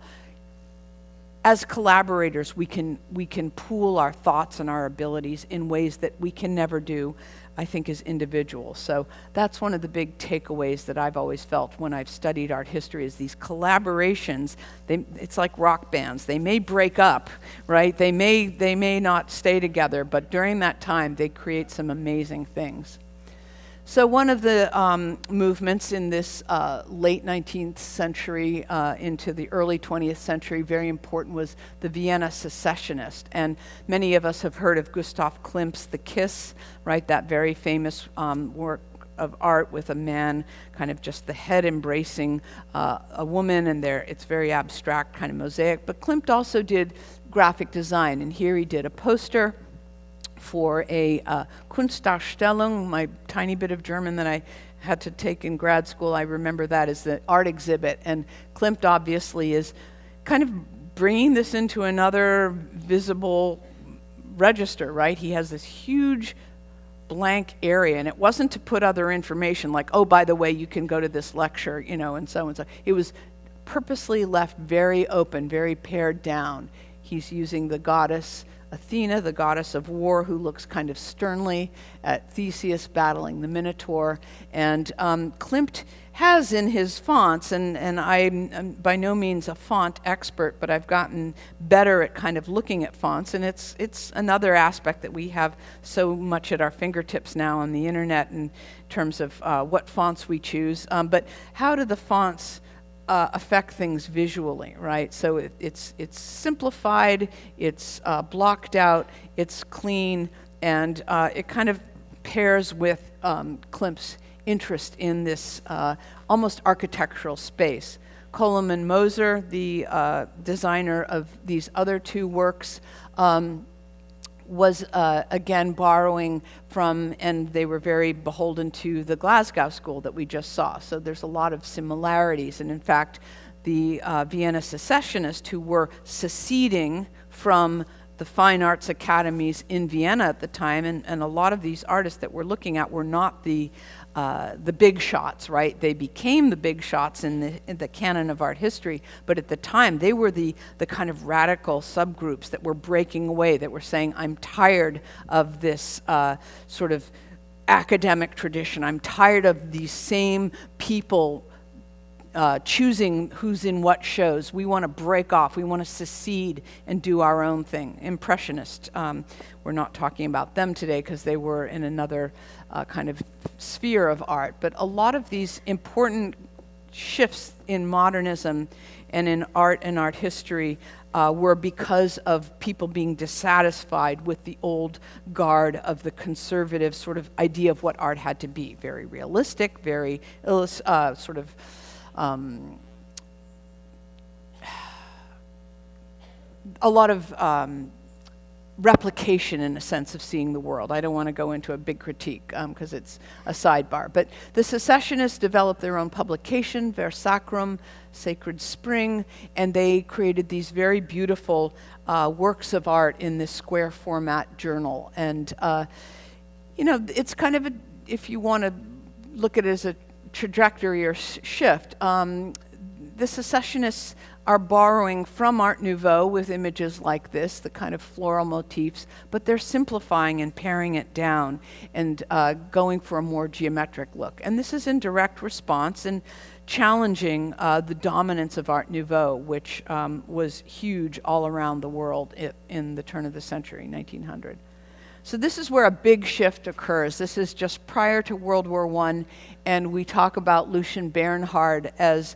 as collaborators, we can pool our thoughts and our abilities in ways that we can never do, I think, as individuals. So that's one of the big takeaways that I've always felt when I've studied art history, is these collaborations. It's like rock bands. They may break up, right? They may not stay together, but during that time, they create some amazing things. So one of the movements in this late 19th century into the early 20th century, very important, was the Vienna Secessionist. And many of us have heard of Gustav Klimt's The Kiss, right? That very famous work of art with a man kind of just the head embracing a woman, and it's very abstract kind of mosaic. But Klimt also did graphic design, and here he did a poster for a Kunstausstellung, my tiny bit of German that I had to take in grad school. I remember that as the art exhibit. And Klimt obviously is kind of bringing this into another visible register, right? He has this huge blank area, and it wasn't to put other information like, oh, by the way, you can go to this lecture, and so and so. It was purposely left very open, very pared down. He's using the goddess Athena, the goddess of war, who looks kind of sternly at Theseus battling the Minotaur. And Klimt has in his fonts, and I'm by no means a font expert, but I've gotten better at kind of looking at fonts, and it's another aspect that we have so much at our fingertips now on the internet in terms of what fonts we choose. But how do the fonts affect things visually, right? So it's simplified, it's blocked out, it's clean, and it kind of pairs with Klimt's interest in this almost architectural space. Coleman Moser, the designer of these other two works, was again borrowing from, and they were very beholden to, the Glasgow School that we just saw. So there's a lot of similarities. And in fact, the Vienna Secessionists, who were seceding from the fine arts academies in Vienna at the time, and a lot of these artists that we're looking at were not the big shots, right? They became the big shots in the canon of art history, but at the time they were the kind of radical subgroups that were breaking away, that were saying, I'm tired of this sort of academic tradition. I'm tired of these same people choosing who's in what shows. We want to break off. We want to secede and do our own thing. Impressionist. We're not talking about them today because they were in another kind of sphere of art. But a lot of these important shifts in modernism and in art and art history were because of people being dissatisfied with the old guard of the conservative sort of idea of what art had to be. Very realistic, very sort of a lot of replication in a sense of seeing the world. I don't want to go into a big critique because it's a sidebar. But the secessionists developed their own publication, Versacrum, Sacred Spring, and they created these very beautiful works of art in this square format journal. And, it's kind of if you want to look at it as a trajectory or shift, the secessionists are borrowing from Art Nouveau with images like this, the kind of floral motifs, but they're simplifying and paring it down and going for a more geometric look. And this is in direct response and challenging the dominance of Art Nouveau, which was huge all around the world in the turn of the century, 1900. So this is where a big shift occurs. This is just prior to World War I, and we talk about Lucien Baerhard as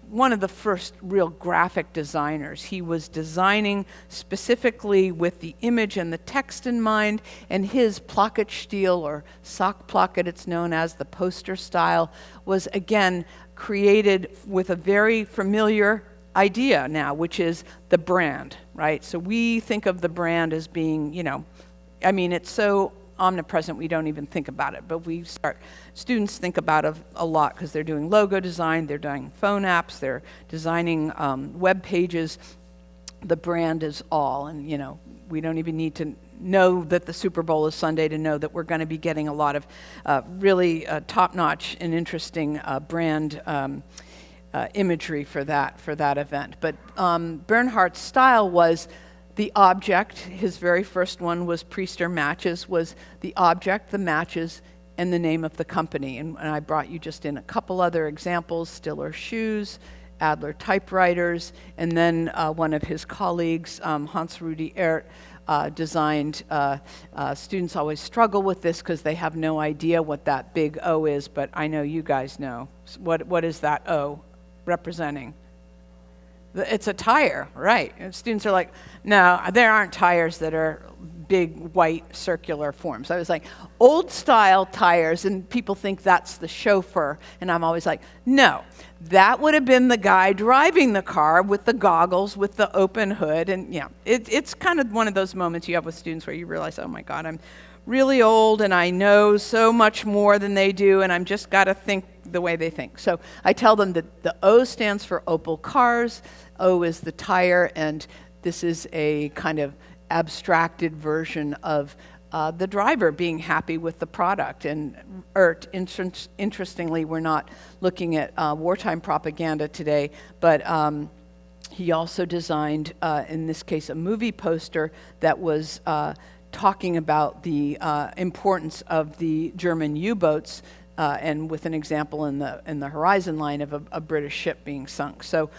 one of the first real graphic designers. He was designing specifically with the image and the text in mind, and his Placketstil, or Sackplacket, it's known as, the poster style, was again created with a very familiar idea now, which is the brand, right? So we think of the brand as being, it's so omnipresent we don't even think about it, but students think about it a lot because they're doing logo design, they're doing phone apps, they're designing web pages. The brand is all, and we don't even need to know that the Super Bowl is Sunday to know that we're going to be getting a lot of really top-notch and interesting brand imagery for that event. But Baerhard's style was the object. His very first one was Priester Matches, was the object, the matches, and the name of the company. And I brought you just in a couple other examples: Stiller Shoes, Adler Typewriters, and then one of his colleagues, Hans-Rudi Ehrt, designed, students always struggle with this because they have no idea what that big O is, but I know you guys know. What is that O representing? It's a tire, right? And students are like, no, there aren't tires that are big white circular forms. I was like, old style tires, and people think that's the chauffeur, and I'm always like, no, that would have been the guy driving the car with the goggles, with the open hood. And yeah, it's kind of one of those moments you have with students where you realize, oh my God, I'm really old and I know so much more than they do, and I'm just got to think the way they think. So I tell them that the O stands for Opel Cars. O is the tire, and this is a kind of abstracted version of the driver being happy with the product. And Ehrt, interestingly, we're not looking at wartime propaganda today, but he also designed, in this case, a movie poster that was talking about the importance of the German U-boats, and with an example in the horizon line of a British ship being sunk. So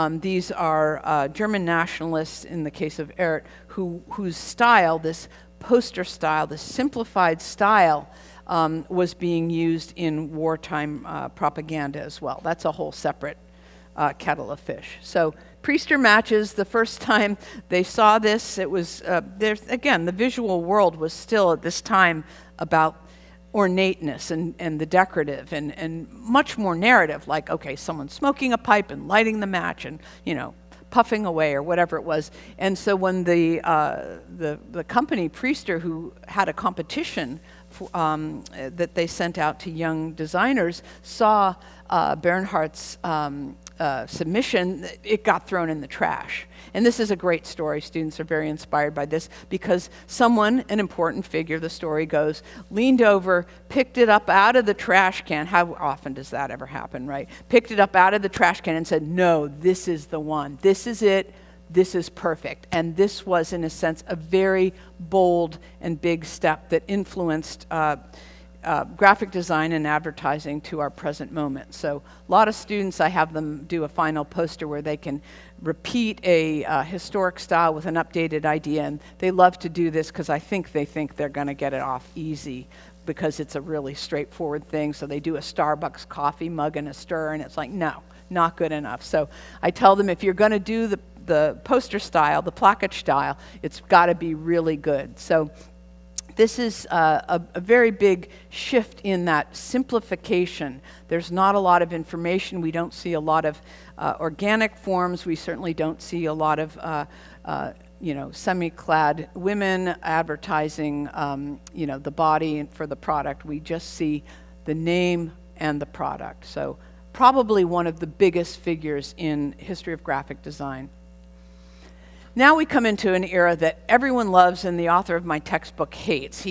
these are German nationalists, in the case of Ehrt, whose style, this poster style, this simplified style, was being used in wartime propaganda as well. That's a whole separate kettle of fish. So Priester Matches, the first time they saw this, it was, again, the visual world was still at this time about ornateness and the decorative and much more narrative, like, okay, someone's smoking a pipe and lighting the match and, puffing away or whatever it was. And so when the company Priester, who had a competition that they sent out to young designers, saw Baerhard's submission, it got thrown in the trash. And this is a great story. Students are very inspired by this because someone, an important figure, the story goes, leaned over, picked it up out of the trash can. How often does that ever happen, right? Picked it up out of the trash can and said, no, this is the one. This is it. This is perfect. And this was, in a sense, a very bold and big step that influenced graphic design and advertising to our present moment. So a lot of students, I have them do a final poster where they can repeat a historic style with an updated idea, and they love to do this because I think they think they're going to get it off easy because it's a really straightforward thing. So they do a Starbucks coffee mug and a stir, and it's like, no, not good enough. So I tell them, if you're going to do the poster style, the plaquage style, it's got to be really good. So this is a very big shift in that simplification. There's not a lot of information. We don't see a lot of organic forms. We certainly don't see a lot of semi-clad women advertising the body for the product. We just see the name and the product. So probably one of the biggest figures in history of graphic design. Now we come into an era that everyone loves and the author of my textbook hates.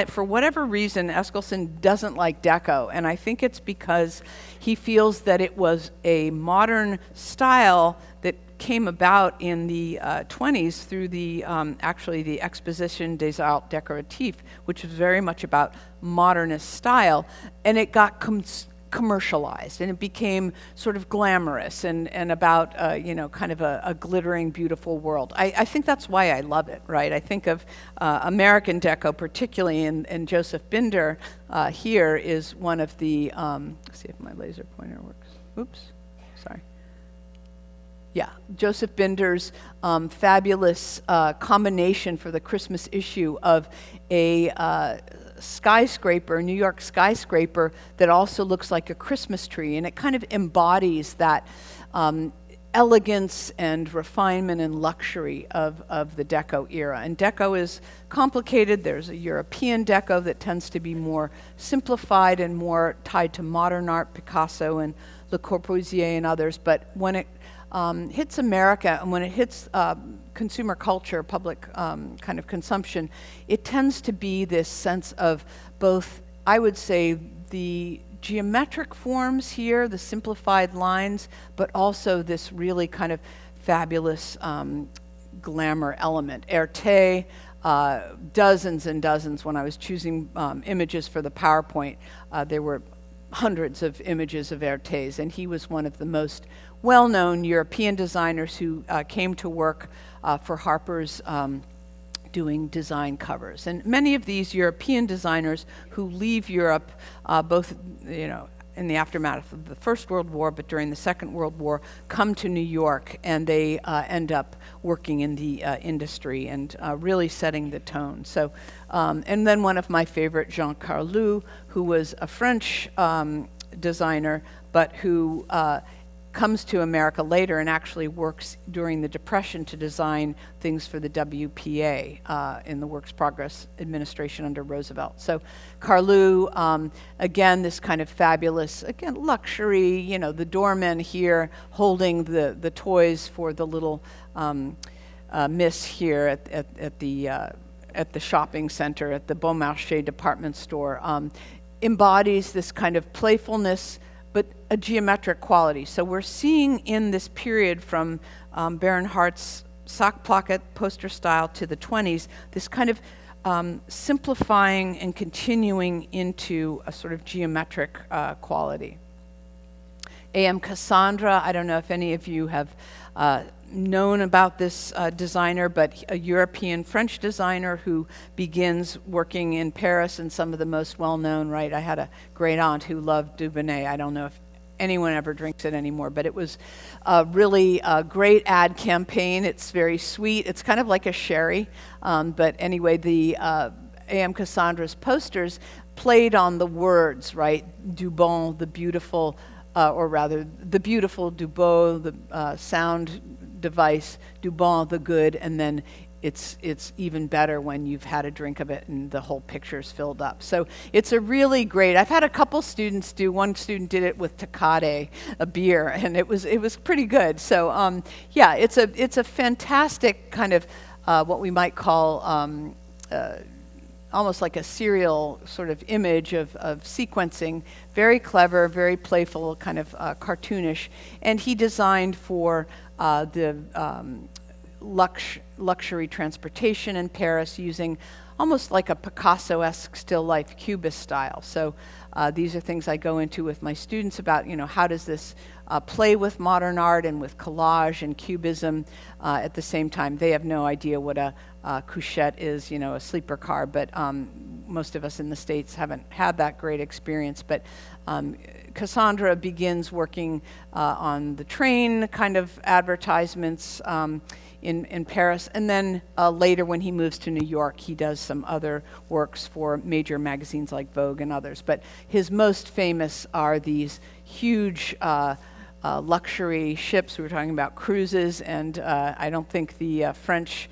For whatever reason, Eskilsson doesn't like Deco, and I think it's because he feels that it was a modern style that came about in the 20s through the Exposition des Arts Décoratifs, which was very much about modernist style, and it got commercialized, and it became sort of glamorous and about kind of a glittering, beautiful world. I think that's why I love it, right? I think of American Deco particularly, and Joseph Binder here is one of the, let's see if my laser pointer works. Oops, sorry. Yeah, Joseph Binder's fabulous combination for the Christmas issue of a skyscraper, New York skyscraper, that also looks like a Christmas tree, and it kind of embodies that elegance and refinement and luxury of the Deco era. And Deco is complicated. There's a European Deco that tends to be more simplified and more tied to modern art, Picasso and Le Corbusier and others, but when it hits America and when it hits consumer culture, public kind of consumption, it tends to be this sense of both, I would say, the geometric forms here, the simplified lines, but also this really kind of fabulous glamour element. Erte, dozens and dozens. When I was choosing images for the PowerPoint, there were hundreds of images of Erte's, and he was one of the most well-known European designers who came to work for Harper's doing design covers. And many of these European designers who leave Europe, both in the aftermath of the First World War, but during the Second World War, come to New York, and they end up working in the industry and really setting the tone. So, and then one of my favorite, Jean Carlu, who was a French designer, but who comes to America later and actually works during the Depression to design things for the WPA in the Works Progress Administration under Roosevelt. So Carlu, again, this kind of fabulous, again, luxury, the doorman here holding the toys for the little miss here at the shopping center, at the Bon Marché department store, embodies this kind of playfulness, but a geometric quality. So we're seeing in this period from Baerhardt's sock pocket poster style to the 20s, this kind of simplifying and continuing into a sort of geometric quality. A.M. Kassandra, I don't know if any of you have known about this designer, but a European French designer who begins working in Paris, and some of the most well-known, right? I had a great aunt who loved Dubonnet. I don't know if anyone ever drinks it anymore, but it was really a great ad campaign. It's very sweet. It's kind of like a sherry, but anyway, the A.M. Kassandra's posters played on the words, right? Dubon, the beautiful, or rather, the beautiful, Dubo, the sound device, Dubon, the good, and then it's even better when you've had a drink of it and the whole picture's filled up. So it's a really great, I've had a couple students one student did it with Tecate, a beer, and it was pretty good. So yeah, it's a fantastic kind of what we might call almost like a serial sort of image of sequencing, very clever, very playful, kind of cartoonish. And he designed for the luxury transportation in Paris using almost like a Picasso-esque still life cubist style. So these are things I go into with my students about, how does this play with modern art and with collage and cubism at the same time. They have no idea what a couchette is, a sleeper car, but most of us in the States haven't had that great experience. But Kassandra begins working on the train kind of advertisements in Paris, and then later when he moves to New York, he does some other works for major magazines like Vogue and others. But his most famous are these huge luxury ships. We were talking about cruises, and I don't think the French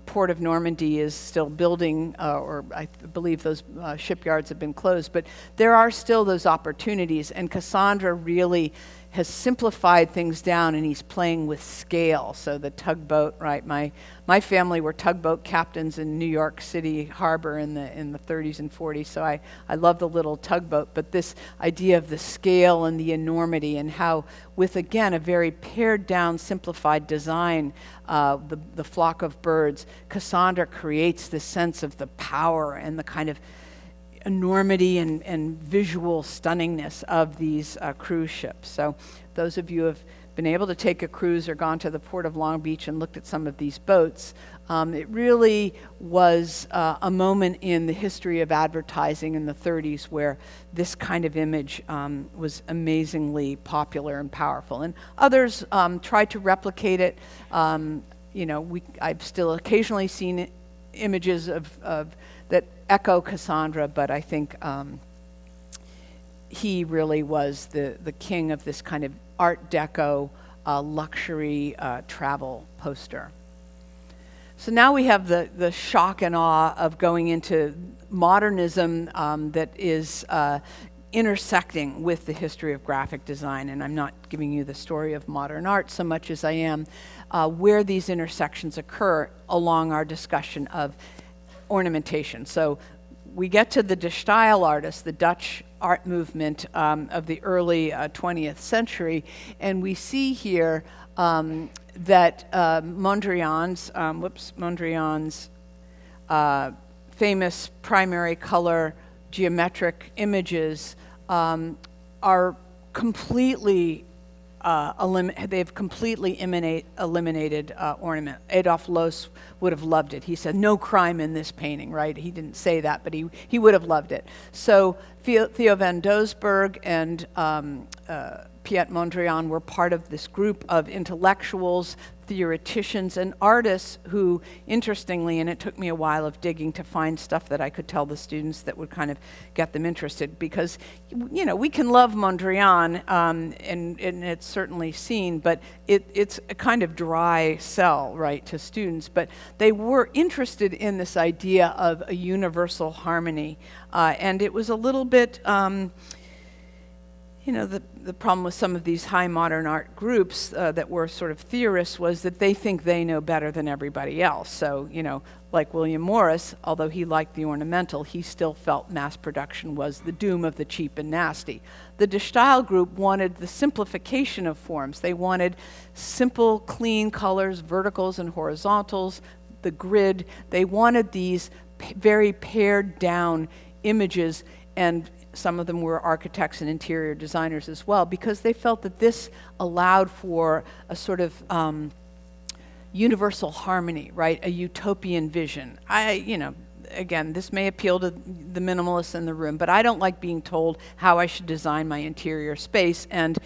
port of Normandy is still building, or I believe those shipyards have been closed, but there are still those opportunities, and Kassandra really has simplified things down, and he's playing with scale. So the tugboat, right? My family were tugboat captains in New York City Harbor in the 30s and 40s, so I love the little tugboat. But this idea of the scale and the enormity, and how, with again a very pared down, simplified design, the flock of birds, Kassandra creates this sense of the power and the kind of enormity and visual stunningness of these cruise ships. So those of you who have been able to take a cruise or gone to the Port of Long Beach and looked at some of these boats, it really was a moment in the history of advertising in the 30s where this kind of image was amazingly popular and powerful. And others tried to replicate it. I've still occasionally seen images of that echo Kassandra, but I think he really was the king of this kind of Art Deco luxury travel poster. So now we have the shock and awe of going into modernism that is intersecting with the history of graphic design. And I'm not giving you the story of modern art so much as I am where these intersections occur along our discussion of ornamentation. So we get to the De Stijl artists, the Dutch art movement of the early 20th century. And we see here that Mondrian's famous primary color geometric images are completely they've completely eliminated ornament. Adolf Loos would have loved it. He said, no crime in this painting, right? He didn't say that, but he would have loved it. So Theo van Doesburg and Piet Mondrian were part of this group of intellectuals, theoreticians, and artists who, interestingly, and it took me a while of digging to find stuff that I could tell the students that would kind of get them interested, because, you know, we can love Mondrian, and it's certainly seen, but it's a kind of dry sell, right, to students. But they were interested in this idea of a universal harmony, and it was a little bit... you know, the problem with some of these high modern art groups that were sort of theorists was that they think they know better than everybody else. So, you know, like William Morris, although he liked the ornamental, he still felt mass production was the doom of the cheap and nasty. The De Stijl group wanted the simplification of forms. They wanted simple, clean colors, verticals and horizontals, the grid. They wanted these very pared down images, and some of them were architects and interior designers as well, because they felt that this allowed for a sort of universal harmony, right? A utopian vision. You know, again, this may appeal to the minimalists in the room, but I don't like being told how I should design my interior space. And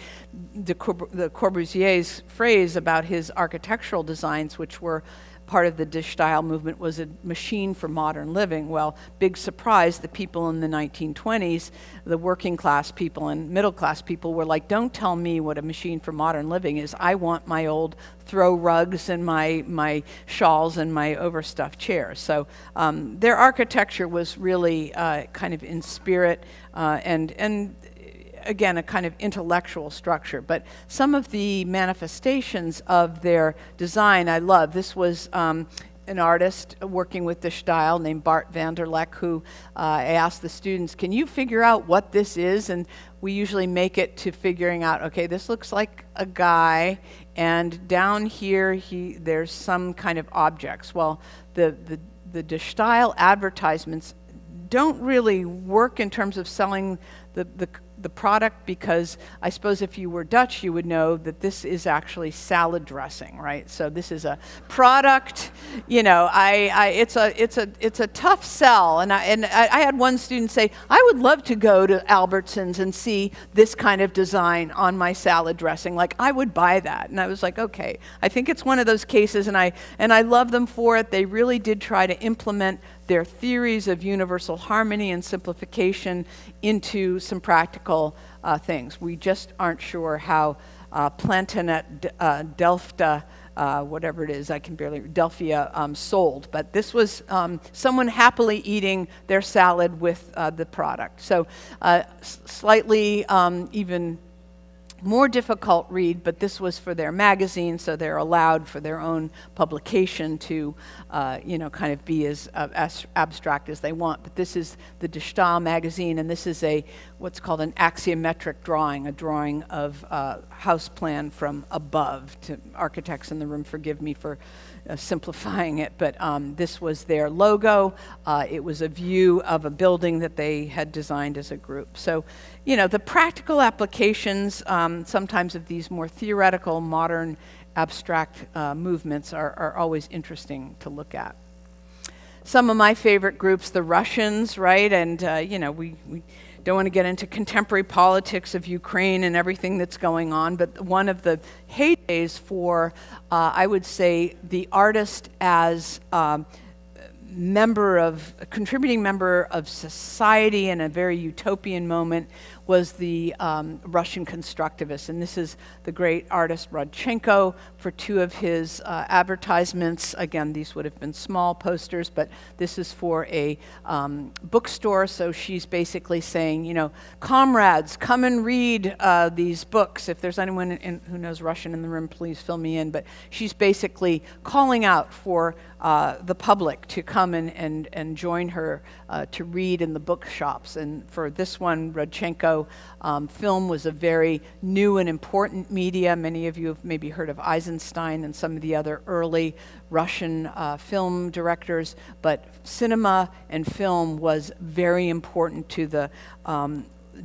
the Corbusier's phrase about his architectural designs, which were part of the De Stijl movement, was a machine for modern living. Well, big surprise, the people in the 1920s, the working class people and middle class people were like, don't tell me what a machine for modern living is. I want my old throw rugs and my shawls and my overstuffed chairs. So their architecture was really kind of in spirit and again, a kind of intellectual structure. But some of the manifestations of their design I love. This was an artist working with De Stijl named Bart van der Lek, who I asked the students, can you figure out what this is? And we usually make it to figuring out, okay, this looks like a guy, and down here there's some kind of objects. Well, the De Stijl advertisements don't really work in terms of selling the product, because I suppose if you were Dutch, you would know that this is actually salad dressing, right? So this is a product, you know. It's a tough sell, and I had one student say, I would love to go to Albertsons and see this kind of design on my salad dressing. Like, I would buy that. And I was like, okay, I think it's one of those cases, and I love them for it. They really did try to implement their theories of universal harmony and simplification into some practical things. We just aren't sure how Plantanet Delfta, whatever it is, I can barely, Delphia sold. But this was someone happily eating their salad with the product. So slightly even more difficult read, but this was for their magazine, so they're allowed for their own publication to, kind of be as abstract as they want. But this is the De Stijl magazine, and this is what's called an axiometric drawing, a drawing of house plan from above. To architects in the room, forgive me for simplifying it, but this was their logo. It was a view of a building that they had designed as a group. So, you know, the practical applications sometimes of these more theoretical, modern, abstract movements are always interesting to look at. Some of my favorite groups, the Russians, right? And, we don't want to get into contemporary politics of Ukraine and everything that's going on, but one of the heydays for, I would say, the artist as a contributing member of society in a very utopian moment was the Russian Constructivists. And this is the great artist Rodchenko for two of his advertisements. Again, these would have been small posters, but this is for a bookstore. So she's basically saying, comrades, come and read these books. If there's anyone who knows Russian in the room, please fill me in. But she's basically calling out for the public to come and join her to read in the bookshops. And for this one, Rodchenko, film was a very new and important media. Many of you have maybe heard of Eisenstein and some of the other early Russian film directors, but cinema and film was very important to the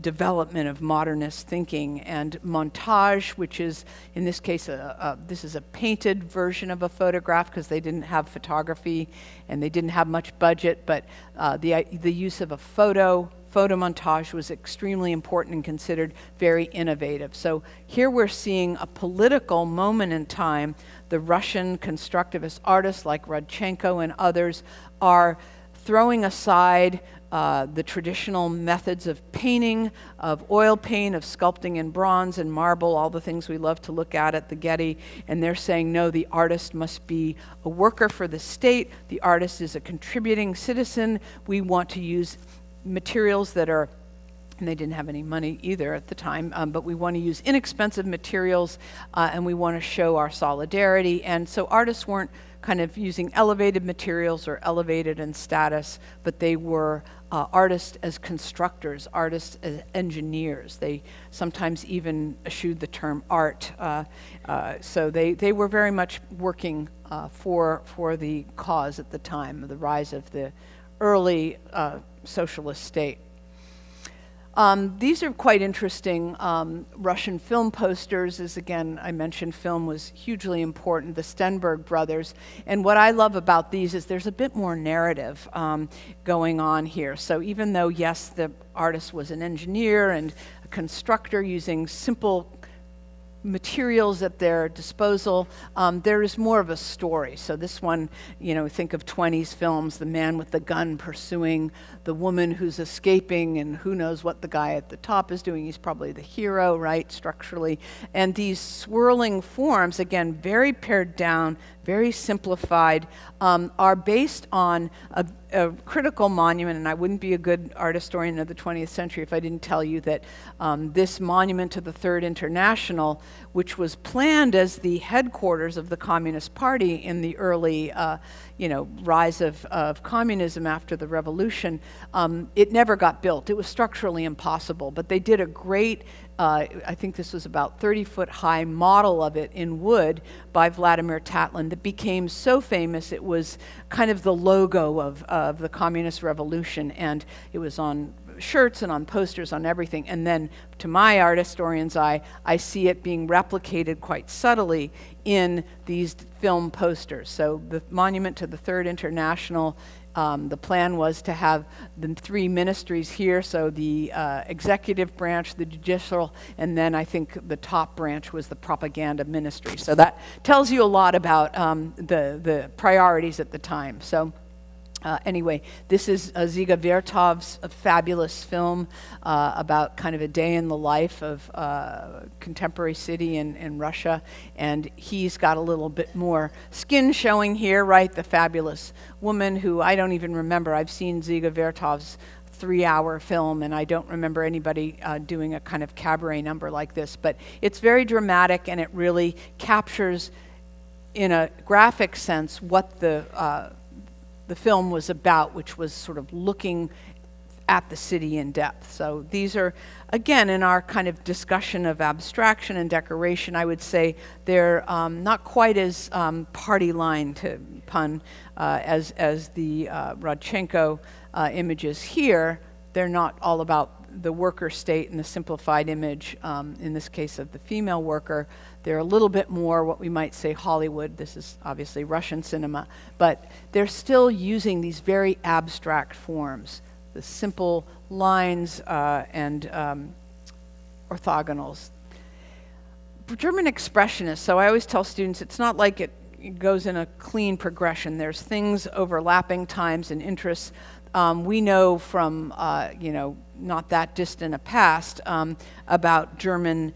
development of modernist thinking. And montage, which is in this case this is a painted version of a photograph because they didn't have photography and they didn't have much budget, but the use of a photo montage was extremely important and considered very innovative. So here we're seeing a political moment in time. The Russian constructivist artists like Rodchenko and others are throwing aside the traditional methods of painting, of oil paint, of sculpting in bronze and marble, all the things we love to look at the Getty, and they're saying, no, the artist must be a worker for the state, the artist is a contributing citizen, we want to use materials that are, and they didn't have any money either at the time, but we want to use inexpensive materials and we want to show our solidarity. And so artists weren't kind of using elevated materials or elevated in status, but they were artists as constructors, artists as engineers. They sometimes even eschewed the term art. So they were very much working for the cause at the time, the rise of the early socialist state. These are quite interesting Russian film posters. As again, I mentioned film was hugely important, the Stenberg brothers. And what I love about these is there's a bit more narrative going on here. So even though, yes, the artist was an engineer and a constructor using simple materials at their disposal, there is more of a story. So this one, think of 20s films, the man with the gun pursuing the woman who's escaping, and who knows what the guy at the top is doing. He's probably the hero, right, structurally. And these swirling forms, again, very pared down, very simplified, are based on a critical monument, and I wouldn't be a good art historian of the 20th century if I didn't tell you that this monument to the Third International, which was planned as the headquarters of the Communist Party in the early rise of communism after the revolution, it never got built. It was structurally impossible, but they did a great, I think this was about 30-foot high model of it in wood by Vladimir Tatlin that became so famous it was kind of the logo of the communist revolution, and it was on shirts and on posters, on everything. And then to my art historian's eye, I see it being replicated quite subtly in these film posters. So the monument to the Third International, the plan was to have the three ministries here, so the executive branch, the judicial, and then I think the top branch was the propaganda ministry. So that tells you a lot about the priorities at the time. So anyway, this is Ziga Vertov's fabulous film about kind of a day in the life of contemporary city in Russia, and he's got a little bit more skin showing here, right? The fabulous woman who I don't even remember. I've seen Ziga Vertov's 3-hour film, and I don't remember anybody doing a kind of cabaret number like this, but it's very dramatic, and it really captures in a graphic sense what the film was about, which was sort of looking at the city in depth. So these are, again, in our kind of discussion of abstraction and decoration, I would say they're not quite as party line, to pun, as the Rodchenko images here. They're not all about the worker state and the simplified image, in this case of the female worker. They're a little bit more what we might say Hollywood. This is obviously Russian cinema, but they're still using these very abstract forms, the simple lines and orthogonals. German expressionists, so I always tell students it's not like it goes in a clean progression. There's things overlapping times and interests. We know from, not that distant a past about German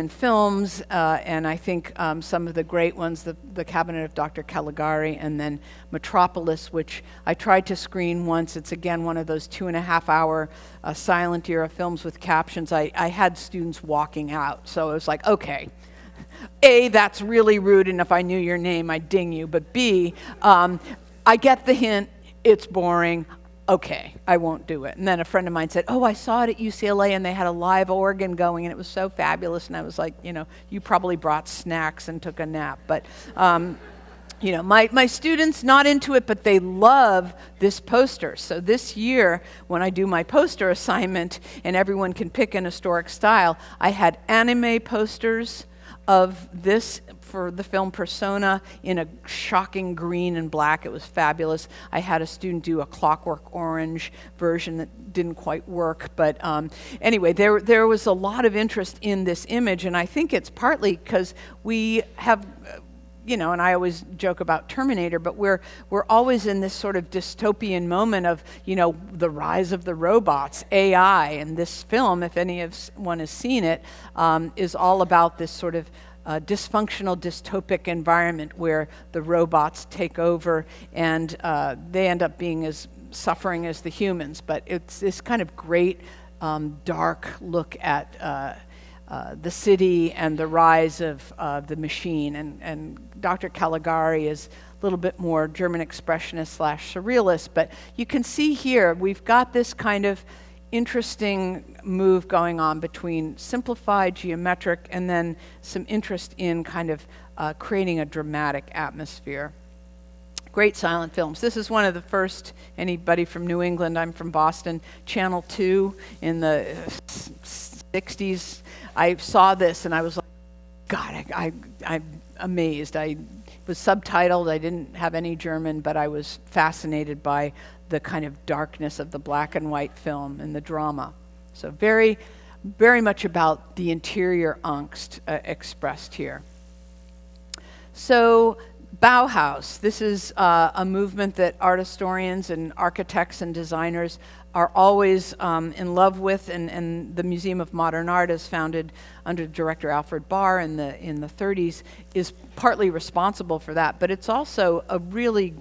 films, and I think some of the great ones, the Cabinet of Dr. Caligari, and then Metropolis, which I tried to screen once. It's again one of those 2.5-hour silent era films with captions. I had students walking out, so it was like, okay, A, that's really rude, and if I knew your name, I'd ding you. But B, I get the hint, it's boring. Okay, I won't do it. And then a friend of mine said, oh, I saw it at UCLA and they had a live organ going and it was so fabulous. And I was like, you probably brought snacks and took a nap. But, my students not into it, but they love this poster. So this year, when I do my poster assignment and everyone can pick an historic style, I had anime posters of this for the film Persona in a shocking green and black. It was fabulous. I had a student do a Clockwork Orange version that didn't quite work. But anyway, there was a lot of interest in this image, and I think it's partly because we have... and I always joke about Terminator, but we're always in this sort of dystopian moment of, the rise of the robots, AI, and this film, if anyone has seen it, is all about this sort of dysfunctional, dystopic environment where the robots take over and they end up being as suffering as the humans. But it's this kind of great, dark look at the city and the rise of the machine. And Dr. Caligari is a little bit more German expressionist / surrealist, but you can see here we've got this kind of interesting move going on between simplified, geometric, and then some interest in kind of creating a dramatic atmosphere. Great silent films. This is one of the first, anybody from New England, I'm from Boston, Channel 2 in the 60s. I saw this and I was like, God, I'm amazed. I was subtitled, I didn't have any German, but I was fascinated by the kind of darkness of the black and white film and the drama. So very, very much about the interior angst expressed here. So Bauhaus, this is a movement that art historians and architects and designers are always in love with, and the Museum of Modern Art, as founded under director Alfred Barr in the 30s, is partly responsible for that. But it's also a really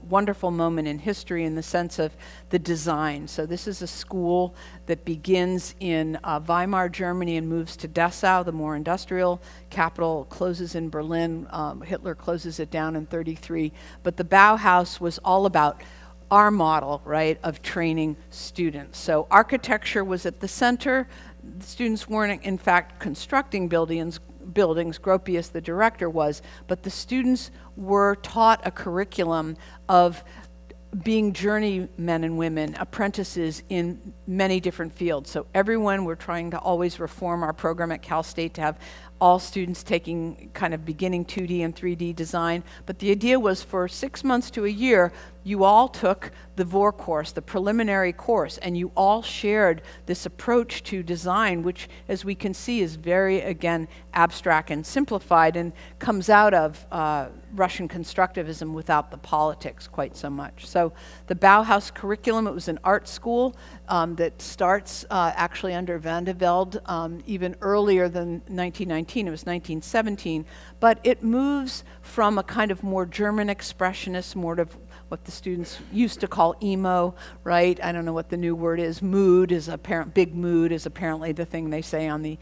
wonderful moment in history in the sense of the design. So this is a school that begins in Weimar, Germany, and moves to Dessau, the more industrial capital, closes in Berlin. Hitler closes it down in 1933. But the Bauhaus was all about our model, right, of training students. So architecture was at the center. The students weren't, in fact, constructing buildings, Gropius, the director, was, but the students were taught a curriculum of being journeymen and women, apprentices in many different fields. So everyone, we're trying to always reform our program at Cal State to have all students taking kind of beginning 2D and 3D design. But the idea was for 6 months to a year, you all took the VOR course, the preliminary course, and you all shared this approach to design, which, as we can see, is very, again, abstract and simplified and comes out of Russian constructivism without the politics quite so much. So the Bauhaus curriculum, it was an art school that starts actually under Van de Velde even earlier than 1919. It was 1917. But it moves from a kind of more German expressionist, more of what the students used to call emo, right? I don't know what the new word is. Mood is apparent. Big mood is apparently the thing they say on the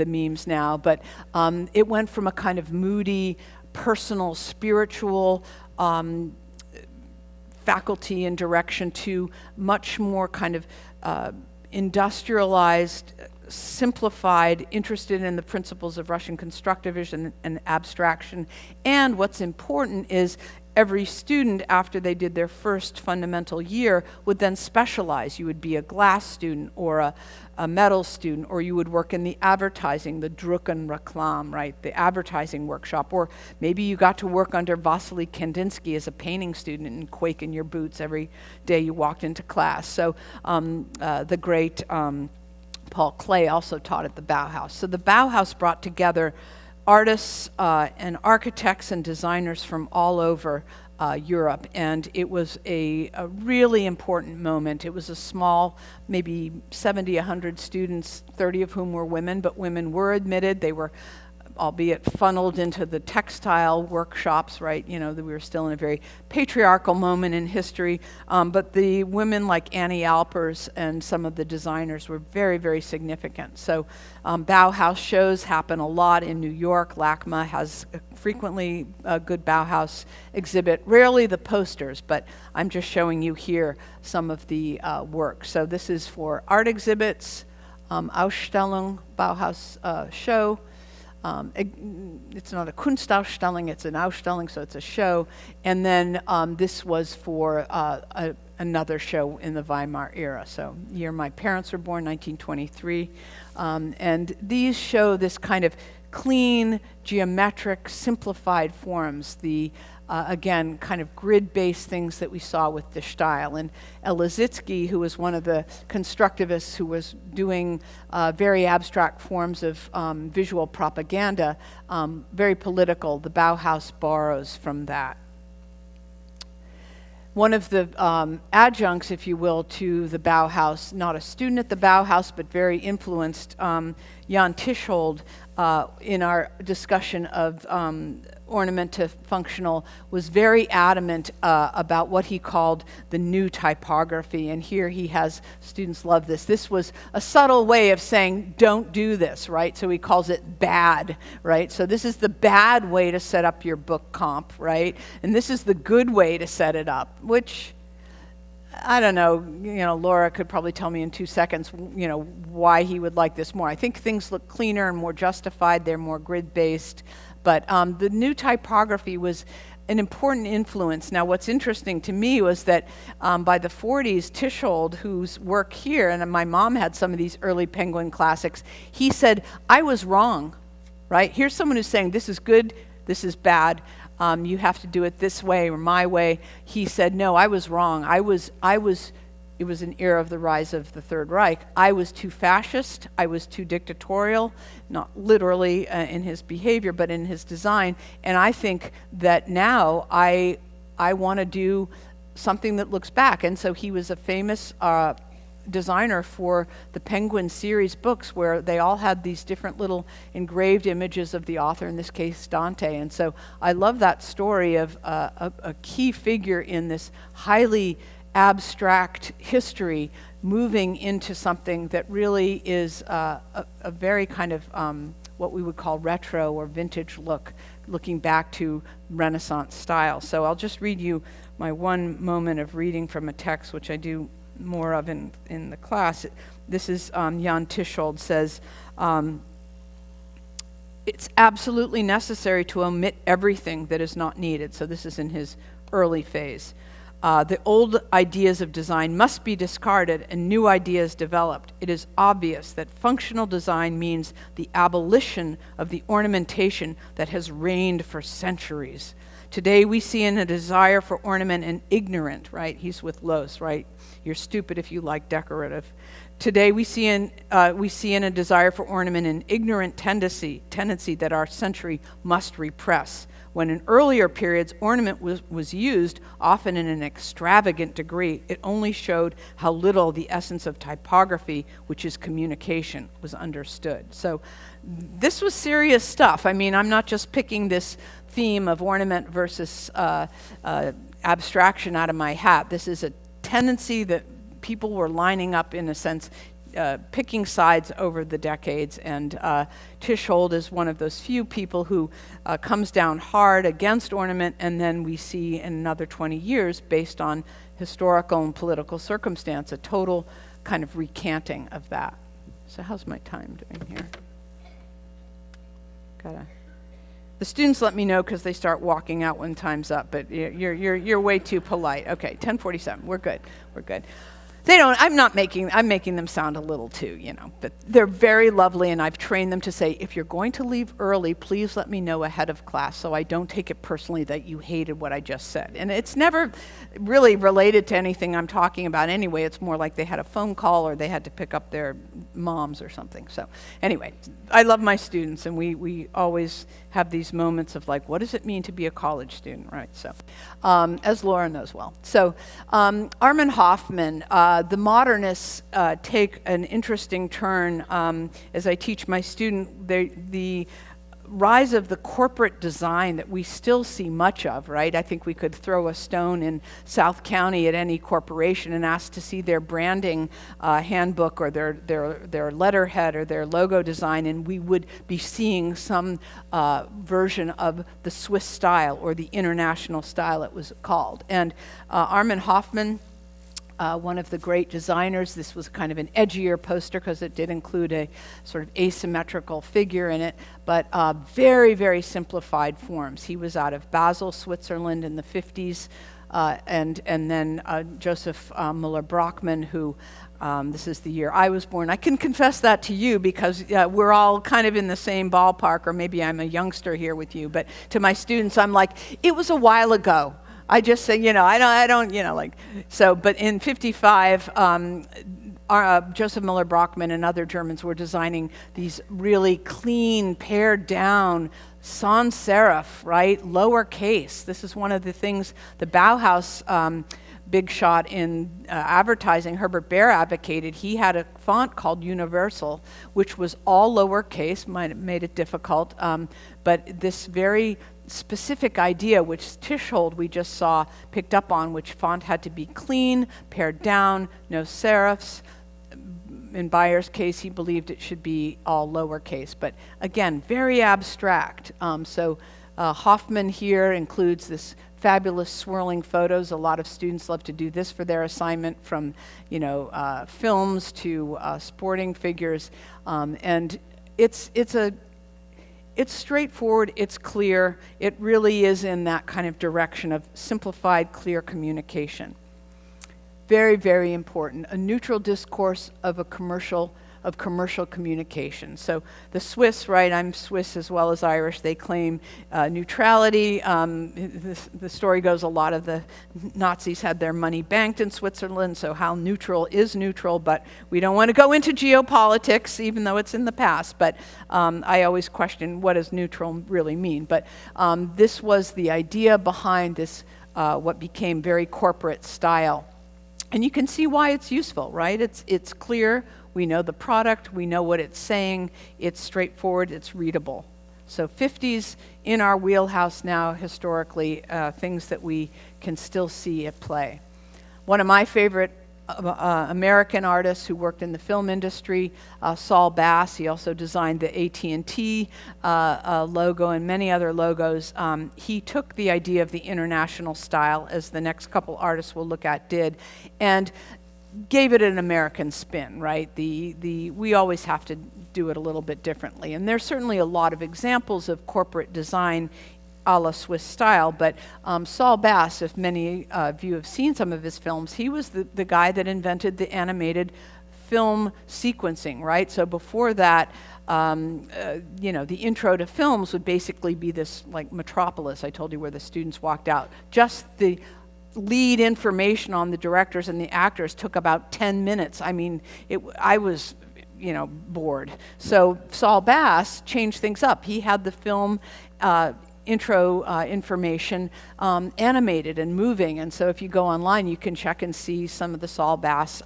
memes now. But it went from a kind of moody, personal, spiritual faculty and direction to much more kind of industrialized, simplified, interested in the principles of Russian constructivism and abstraction. And what's important is every student, after they did their first fundamental year, would then specialize. You would be a glass student or a metal student, or you would work in the advertising, the Druckenreklam, right, the advertising workshop, or maybe you got to work under Vasily Kandinsky as a painting student and quake in your boots every day you walked into class. So the great Paul Klee also taught at the Bauhaus. So the Bauhaus brought together artists and architects and designers from all over Europe, and it was a really important moment. It was a small, maybe 70, 100 students, 30 of whom were women, but women were admitted. They were albeit funneled into the textile workshops, right? You know, that we were still in a very patriarchal moment in history. But the women like Annie Alpers and some of the designers were very, very significant. So Bauhaus shows happen a lot in New York. LACMA has frequently a good Bauhaus exhibit, rarely the posters, but I'm just showing you here some of the work. So this is for art exhibits, Ausstellung, Bauhaus show. It's not a Kunstausstellung, it's an Ausstellung, so it's a show. And then this was for another show in the Weimar era. So year my parents were born, 1923. And these show this kind of clean, geometric, simplified forms, the again, kind of grid-based things that we saw with the Style. And Elizitsky, who was one of the constructivists who was doing very abstract forms of visual propaganda, very political, the Bauhaus borrows from that. One of the adjuncts, if you will, to the Bauhaus, not a student at the Bauhaus, but very influenced, Jan Tischhold, in our discussion of ornament to functional, was very adamant about what he called the new typography. And here he has, students love this. This was a subtle way of saying, don't do this, right? So he calls it bad, right? So this is the bad way to set up your book comp, right? And this is the good way to set it up, which, I don't know, Laura could probably tell me in 2 seconds, why he would like this more. I think things look cleaner and more justified. They're more grid-based. But the new typography was an important influence. Now, what's interesting to me was that by the 40s, Tischhold, whose work here, and my mom had some of these early Penguin classics, he said, I was wrong, right? Here's someone who's saying, this is good, this is bad. You have to do it this way or my way. He said, no, I was wrong. It was an era of the rise of the Third Reich. I was too fascist. I was too dictatorial, not literally in his behavior, but in his design. And I think that now I want to do something that looks back. And so he was a famous designer for the Penguin series books, where they all had these different little engraved images of the author, in this case Dante. And so I love that story of a key figure in this highly abstract history moving into something that really is a very kind of what we would call retro or vintage look, looking back to Renaissance style. So I'll just read you my one moment of reading from a text, which I do more of in the class. This is Jan Tischhold says, it's absolutely necessary to omit everything that is not needed. So this is in his early phase. The old ideas of design must be discarded and new ideas developed. It is obvious that functional design means the abolition of the ornamentation that has reigned for centuries. Today we see in a desire for ornament an ignorant, right? He's with Los, right? You're stupid if you like decorative. Today we see in a desire for ornament an ignorant tendency that our century must repress. When in earlier periods ornament was used, often in an extravagant degree, it only showed how little the essence of typography, which is communication, was understood. So this was serious stuff. I mean, I'm not just picking this theme of ornament versus abstraction out of my hat. This is a tendency that people were lining up, in a sense, picking sides over the decades, and Tischhold is one of those few people who comes down hard against ornament, and then we see in another 20 years, based on historical and political circumstance, a total kind of recanting of that. So how's my time doing here? The students let me know because they start walking out when time's up, but you're way too polite. Okay, 10:47. We're good. They don't, I'm making them sound a little too, but they're very lovely, and I've trained them to say, if you're going to leave early, please let me know ahead of class so I don't take it personally that you hated what I just said. And it's never really related to anything I'm talking about anyway. It's more like they had a phone call or they had to pick up their moms or something. So anyway, I love my students, and we always have these moments of like, what does it mean to be a college student, right? So, as Laura knows well. So, Armin Hoffman, the modernists take an interesting turn. As I teach my student, the rise of the corporate design that we still see much of, right? I think we could throw a stone in South County at any corporation and ask to see their branding handbook or their letterhead or their logo design, and we would be seeing some version of the Swiss style or the international style it was called. And Armin Hoffman, one of the great designers. This was kind of an edgier poster because it did include a sort of asymmetrical figure in it, but very, very simplified forms. He was out of Basel, Switzerland in the 50s, and then Joseph Müller-Brockmann, who this is the year I was born. I can confess that to you because we're all kind of in the same ballpark, or maybe I'm a youngster here with you, but to my students, I'm like, it was a while ago. I just say, I don't, so, but in 55, Joseph Müller-Brockmann and other Germans were designing these really clean, pared down, sans serif, right, lowercase. This is one of the things the Bauhaus big shot in advertising, Herbert Baer, advocated. He had a font called Universal, which was all lowercase, might have made it difficult, but this very specific idea, which Tischhold we just saw picked up on, which font had to be clean, pared down, no serifs. In Bayer's case, he believed it should be all lowercase, but again, very abstract. So Hoffman here includes this fabulous swirling photos. A lot of students love to do this for their assignment, from films to sporting figures, and it's straightforward, it's clear, it really is in that kind of direction of simplified, clear communication. Very, very important. A neutral discourse of commercial communication. So the Swiss, right, I'm Swiss as well as Irish, they claim neutrality. The story goes a lot of the Nazis had their money banked in Switzerland, so how neutral is neutral, but we don't want to go into geopolitics, even though it's in the past, but I always question what does neutral really mean. But this was the idea behind this, what became very corporate style. And you can see why it's useful, right? It's clear. We know the product, we know what it's saying, it's straightforward, it's readable. So 50s in our wheelhouse now, historically, things that we can still see at play. One of my favorite American artists who worked in the film industry, Saul Bass, he also designed the AT&T logo and many other logos. He took the idea of the international style, as the next couple artists we'll look at did, and gave it an American spin, right? We always have to do it a little bit differently. And there's certainly a lot of examples of corporate design a la Swiss style, but Saul Bass, if many of you have seen some of his films, he was the guy that invented the animated film sequencing, right? So before that, the intro to films would basically be this like Metropolis, I told you, where the students walked out. Just the lead information on the directors and the actors took about 10 minutes. I mean, I was, bored. So Saul Bass changed things up. He had the film intro information animated and moving. And so if you go online, you can check and see some of the Saul Bass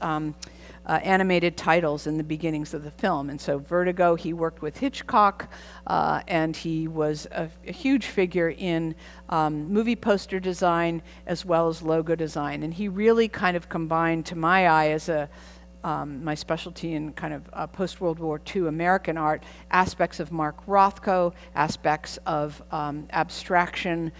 animated titles in the beginnings of the film. And so Vertigo, he worked with Hitchcock, and he was a huge figure in movie poster design as well as logo design. And he really kind of combined, to my eye, as my specialty in kind of post-World War II American art, aspects of Mark Rothko, aspects of abstraction.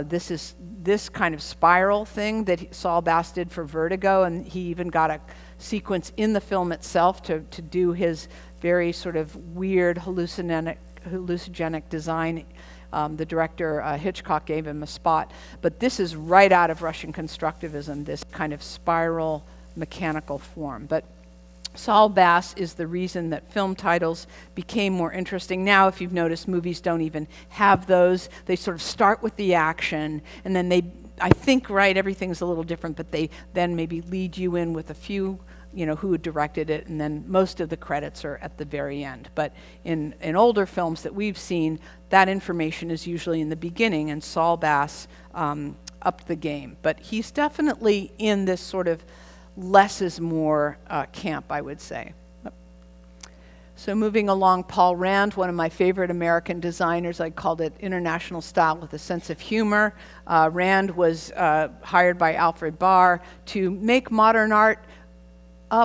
This kind of spiral thing that Saul Bass did for Vertigo, and he even got a sequence in the film itself to do his very sort of weird hallucinogenic design. The director, Hitchcock, gave him a spot. But this is right out of Russian Constructivism, this kind of spiral mechanical form. But Saul Bass is the reason that film titles became more interesting. Now, if you've noticed, movies don't even have those. They sort of start with the action, and then I think, right, everything's a little different, but they then maybe lead you in with a few, who directed it, and then most of the credits are at the very end. But in older films that we've seen, that information is usually in the beginning, and Saul Bass upped the game. But he's definitely in this sort of less is more camp, I would say. So moving along, Paul Rand, one of my favorite American designers, I called it international style with a sense of humor. Rand was hired by Alfred Barr to make modern art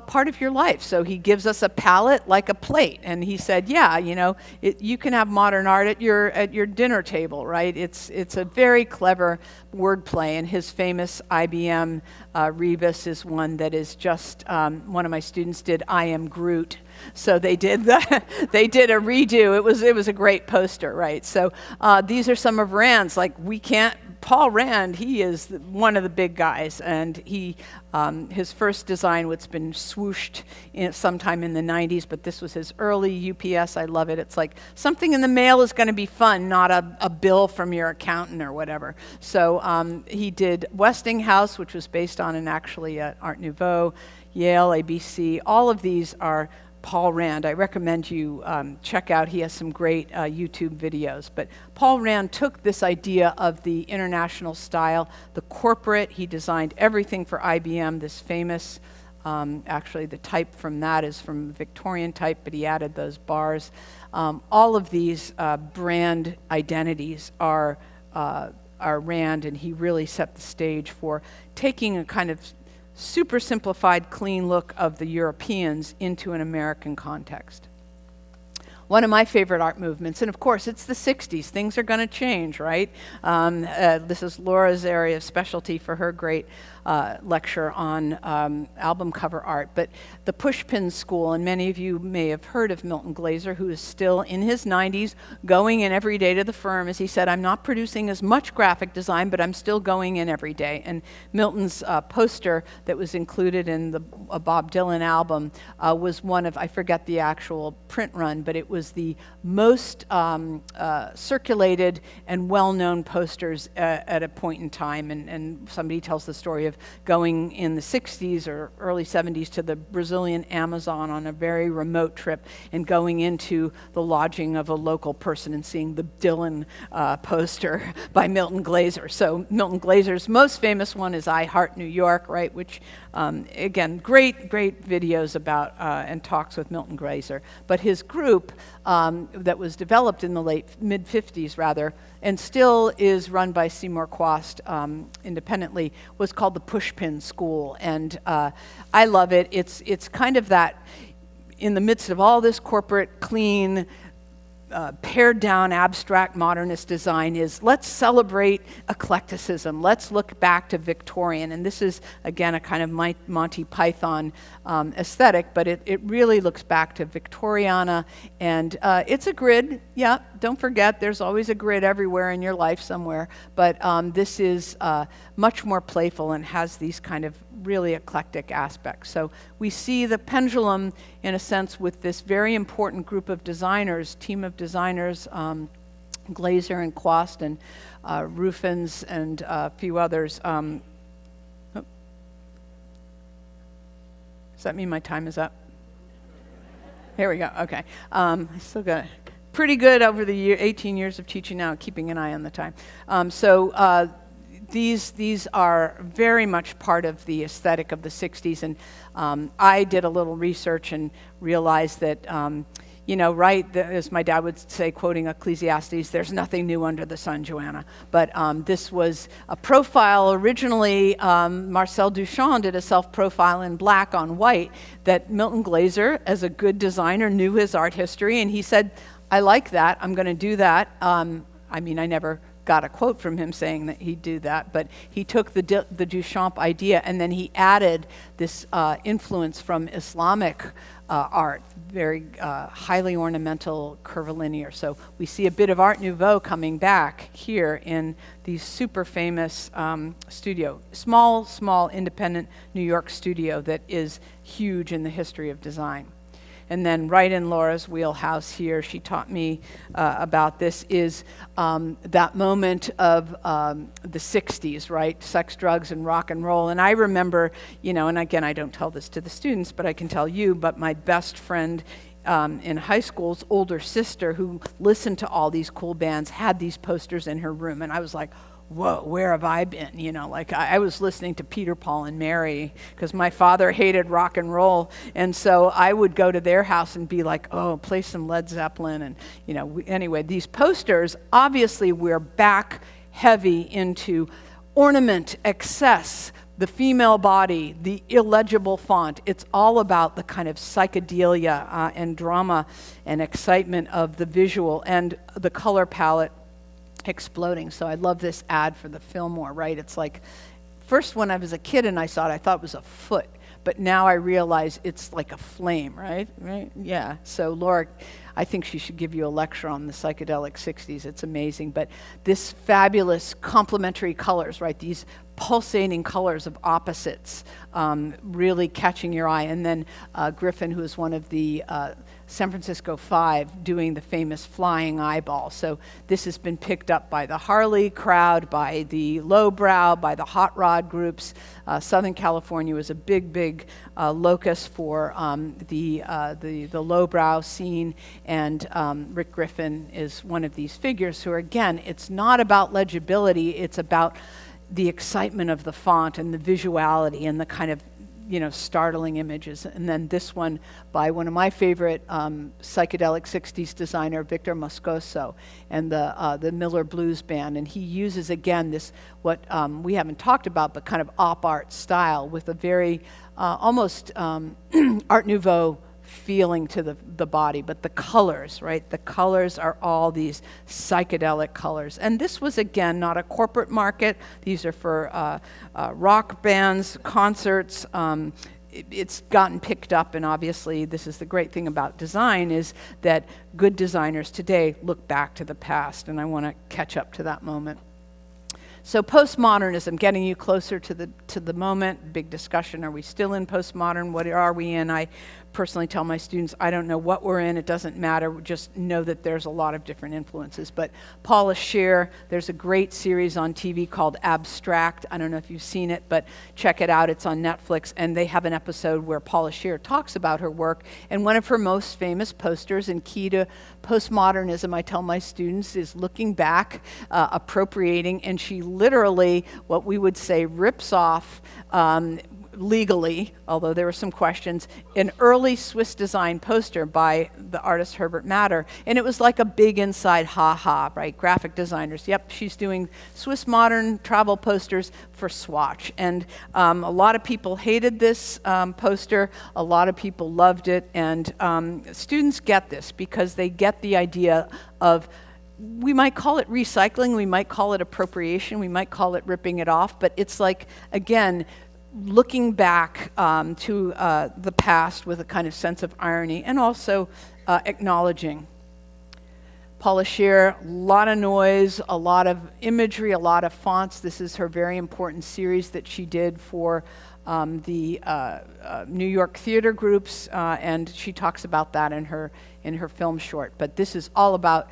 part of your life. So he gives us a palette like a plate, and he said, yeah, you know, you can have modern art at your dinner table, right? It's a very clever wordplay, and his famous IBM rebus is one that is just, one of my students did I Am Groot. So they did they did a redo. It was a great poster, right? So these are some of Rand's. Like, Paul Rand, he is one of the big guys, and his first design, what's been swooshed sometime in the 90s, but this was his early UPS. I love it. It's like something in the mail is going to be fun, not a bill from your accountant or whatever. So he did Westinghouse, which was based on actually Art Nouveau, Yale, ABC. All of these are Paul Rand. I recommend you check out. He has some great YouTube videos. But Paul Rand took this idea of the international style, the corporate. He designed everything for IBM, this famous, actually the type from that is from Victorian type, but he added those bars. All of these brand identities are Rand, and he really set the stage for taking a kind of super simplified, clean look of the Europeans into an American context. One of my favorite art movements, and of course it's the 60s, things are going to change, right? This is Laura's area of specialty for her great lecture on album cover art, but the Pushpin School, and many of you may have heard of Milton Glaser, who is still in his 90s, going in every day to the firm. As he said, I'm not producing as much graphic design, but I'm still going in every day. And Milton's poster that was included in the Bob Dylan album was one of, I forget the actual print run, but it was the most circulated and well-known posters at a point in time. And somebody tells the story of going in the 60s or early 70s to the Brazilian Amazon on a very remote trip and going into the lodging of a local person and seeing the Dylan poster by Milton Glaser. So Milton Glaser's most famous one is I Heart New York, right? Which, again, great videos about and talks with Milton Glaser. But his group that was developed in the mid-50s rather, and still is run by Seymour Quast independently, was called the Pushpin School. And I love it. It's kind of that, in the midst of all this corporate, clean, pared down abstract modernist design, is let's celebrate eclecticism. Let's look back to Victorian. And this is, again, a kind of Monty Python aesthetic, but it really looks back to Victoriana. And it's a grid. Yeah, don't forget, there's always a grid everywhere in your life somewhere. But this is much more playful and has these kind of really eclectic aspects. So we see the pendulum, in a sense, with this very important group of designers, team of designers, Glaser and Quast and Ruffins and a few others. Does that mean my time is up? Here we go. Okay. I still got pretty good over the 18 years of teaching now, keeping an eye on the time. These are very much part of the aesthetic of the 60s, and I did a little research and realized that, as my dad would say, quoting Ecclesiastes, there's nothing new under the sun, Joanna. But this was a profile. Originally, Marcel Duchamp did a self-profile in black on white that Milton Glaser, as a good designer, knew his art history, and he said, I like that, I'm going to do that. I never got a quote from him saying that he'd do that, but he took the Duchamp idea and then he added this influence from Islamic art, very highly ornamental, curvilinear. So we see a bit of Art Nouveau coming back here in the super famous studio, small independent New York studio that is huge in the history of design. And then right in Laura's wheelhouse here, she taught me about this, is that moment of the 60s, right? Sex, drugs, and rock and roll. And I remember, and again, I don't tell this to the students, but I can tell you, but my best friend in high school's older sister, who listened to all these cool bands, had these posters in her room. And I was like, whoa, where have I been? You know, like I was listening to Peter, Paul, and Mary because my father hated rock and roll. And so I would go to their house and be like, oh, play some Led Zeppelin. And, you know, anyway, these posters, obviously we're back heavy into ornament, excess, the female body, the illegible font. It's all about the kind of psychedelia and drama and excitement of the visual and the color palette exploding. So I love this ad for the Fillmore, right? It's like, first when I was a kid and I saw it, I thought it was a foot. But now I realize it's like a flame, right? Right? Yeah. So Laura, I think she should give you a lecture on the psychedelic 60s. It's amazing. But this fabulous complementary colors, right? These pulsating colors of opposites really catching your eye. And then Griffin, who is one of the San Francisco Five, doing the famous flying eyeball. So this has been picked up by the Harley crowd, by the lowbrow, by the hot rod groups. Southern California was a big locus for the lowbrow scene, and Rick Griffin is one of these figures who, again, it's not about legibility, it's about the excitement of the font and the visuality and the kind of, you know, startling images. And then this one by one of my favorite psychedelic 60s designer, Victor Moscoso, and the Miller Blues Band. And he uses, again, this, what we haven't talked about, but kind of op art style with a very almost Art Nouveau feeling to the body, but the colors, right? The colors are all these psychedelic colors. And this was, again, not a corporate market. These are for rock bands, concerts. It's gotten picked up, and obviously this is the great thing about design, is that good designers today look back to the past, and I want to catch up to that moment. So postmodernism, getting you closer to the moment, big discussion. Are we still in postmodern? What are we in? I personally tell my students, I don't know what we're in. It doesn't matter. Just know that there's a lot of different influences. But Paula Scher, there's a great series on TV called Abstract. I don't know if you've seen it, but check it out. It's on Netflix. And they have an episode where Paula Scher talks about her work. And one of her most famous posters and key to postmodernism, I tell my students, is looking back, appropriating, and she literally, what we would say, rips off legally, although there were some questions, an early Swiss design poster by the artist Herbert Matter. And it was like a big inside ha-ha, right? Graphic designers. Yep, she's doing Swiss modern travel posters for Swatch. And a lot of people hated this poster. A lot of people loved it. And students get this because they get the idea of, we might call it recycling, we might call it appropriation, we might call it ripping it off, but it's like, again, looking back to the past with a kind of sense of irony and also acknowledging. Paula Scher, a lot of noise, a lot of imagery, a lot of fonts. This is her very important series that she did for the New York theater groups, and she talks about that in her film short. But this is all about,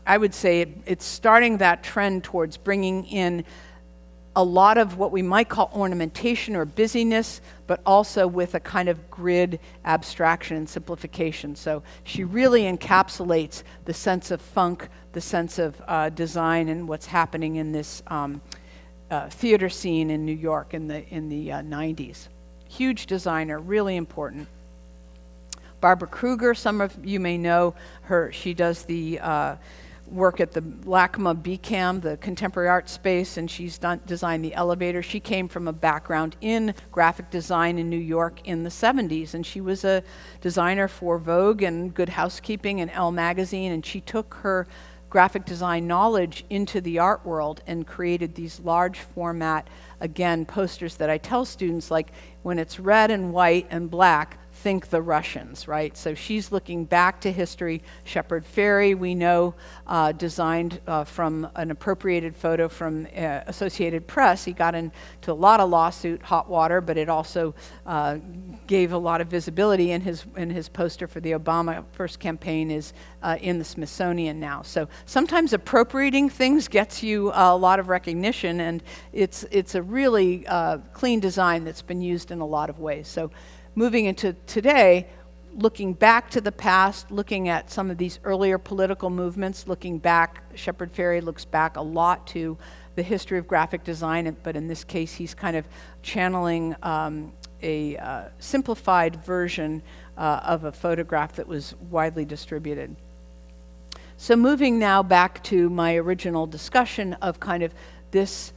I would say it's starting that trend towards bringing in a lot of what we might call ornamentation or busyness, but also with a kind of grid abstraction and simplification. So she really encapsulates the sense of funk, the sense of design, and what's happening in this theater scene in New York in the 90s. Huge designer, really important. Barbara Kruger, some of you may know her. She does the work at the LACMA BCAM, the contemporary art space, and she's designed the elevator. She came from a background in graphic design in New York in the 70s, and she was a designer for Vogue and Good Housekeeping and Elle magazine, and she took her graphic design knowledge into the art world and created these large format, again, posters that I tell students, like, when it's red and white and black, think the Russians, right? So she's looking back to history. Shepard Fairey, we know, designed from an appropriated photo from Associated Press. He got into a lot of lawsuit, hot water, but it also gave a lot of visibility. In his poster for the Obama first campaign is in the Smithsonian now. So sometimes appropriating things gets you a lot of recognition, and it's a really clean design that's been used in a lot of ways. So moving into today, looking back to the past, looking at some of these earlier political movements, looking back, Shepard Fairey looks back a lot to the history of graphic design, but in this case he's kind of channeling a simplified version of a photograph that was widely distributed. So moving now back to my original discussion of kind of this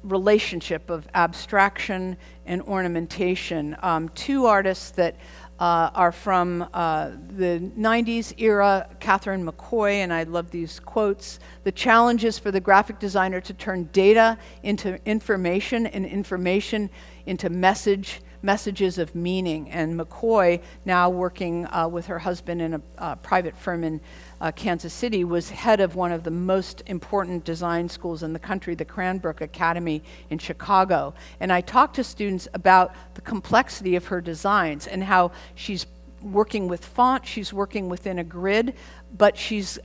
relationship of abstraction and ornamentation. Two artists that are from the 90s era, Catherine McCoy, and I love these quotes. The challenge is for the graphic designer to turn data into information and information into messages of meaning. And McCoy, now working with her husband in a private firm in Kansas City, was head of one of the most important design schools in the country, the Cranbrook Academy in Chicago. And I talked to students about the complexity of her designs and how she's working with font, she's working within a grid, but she's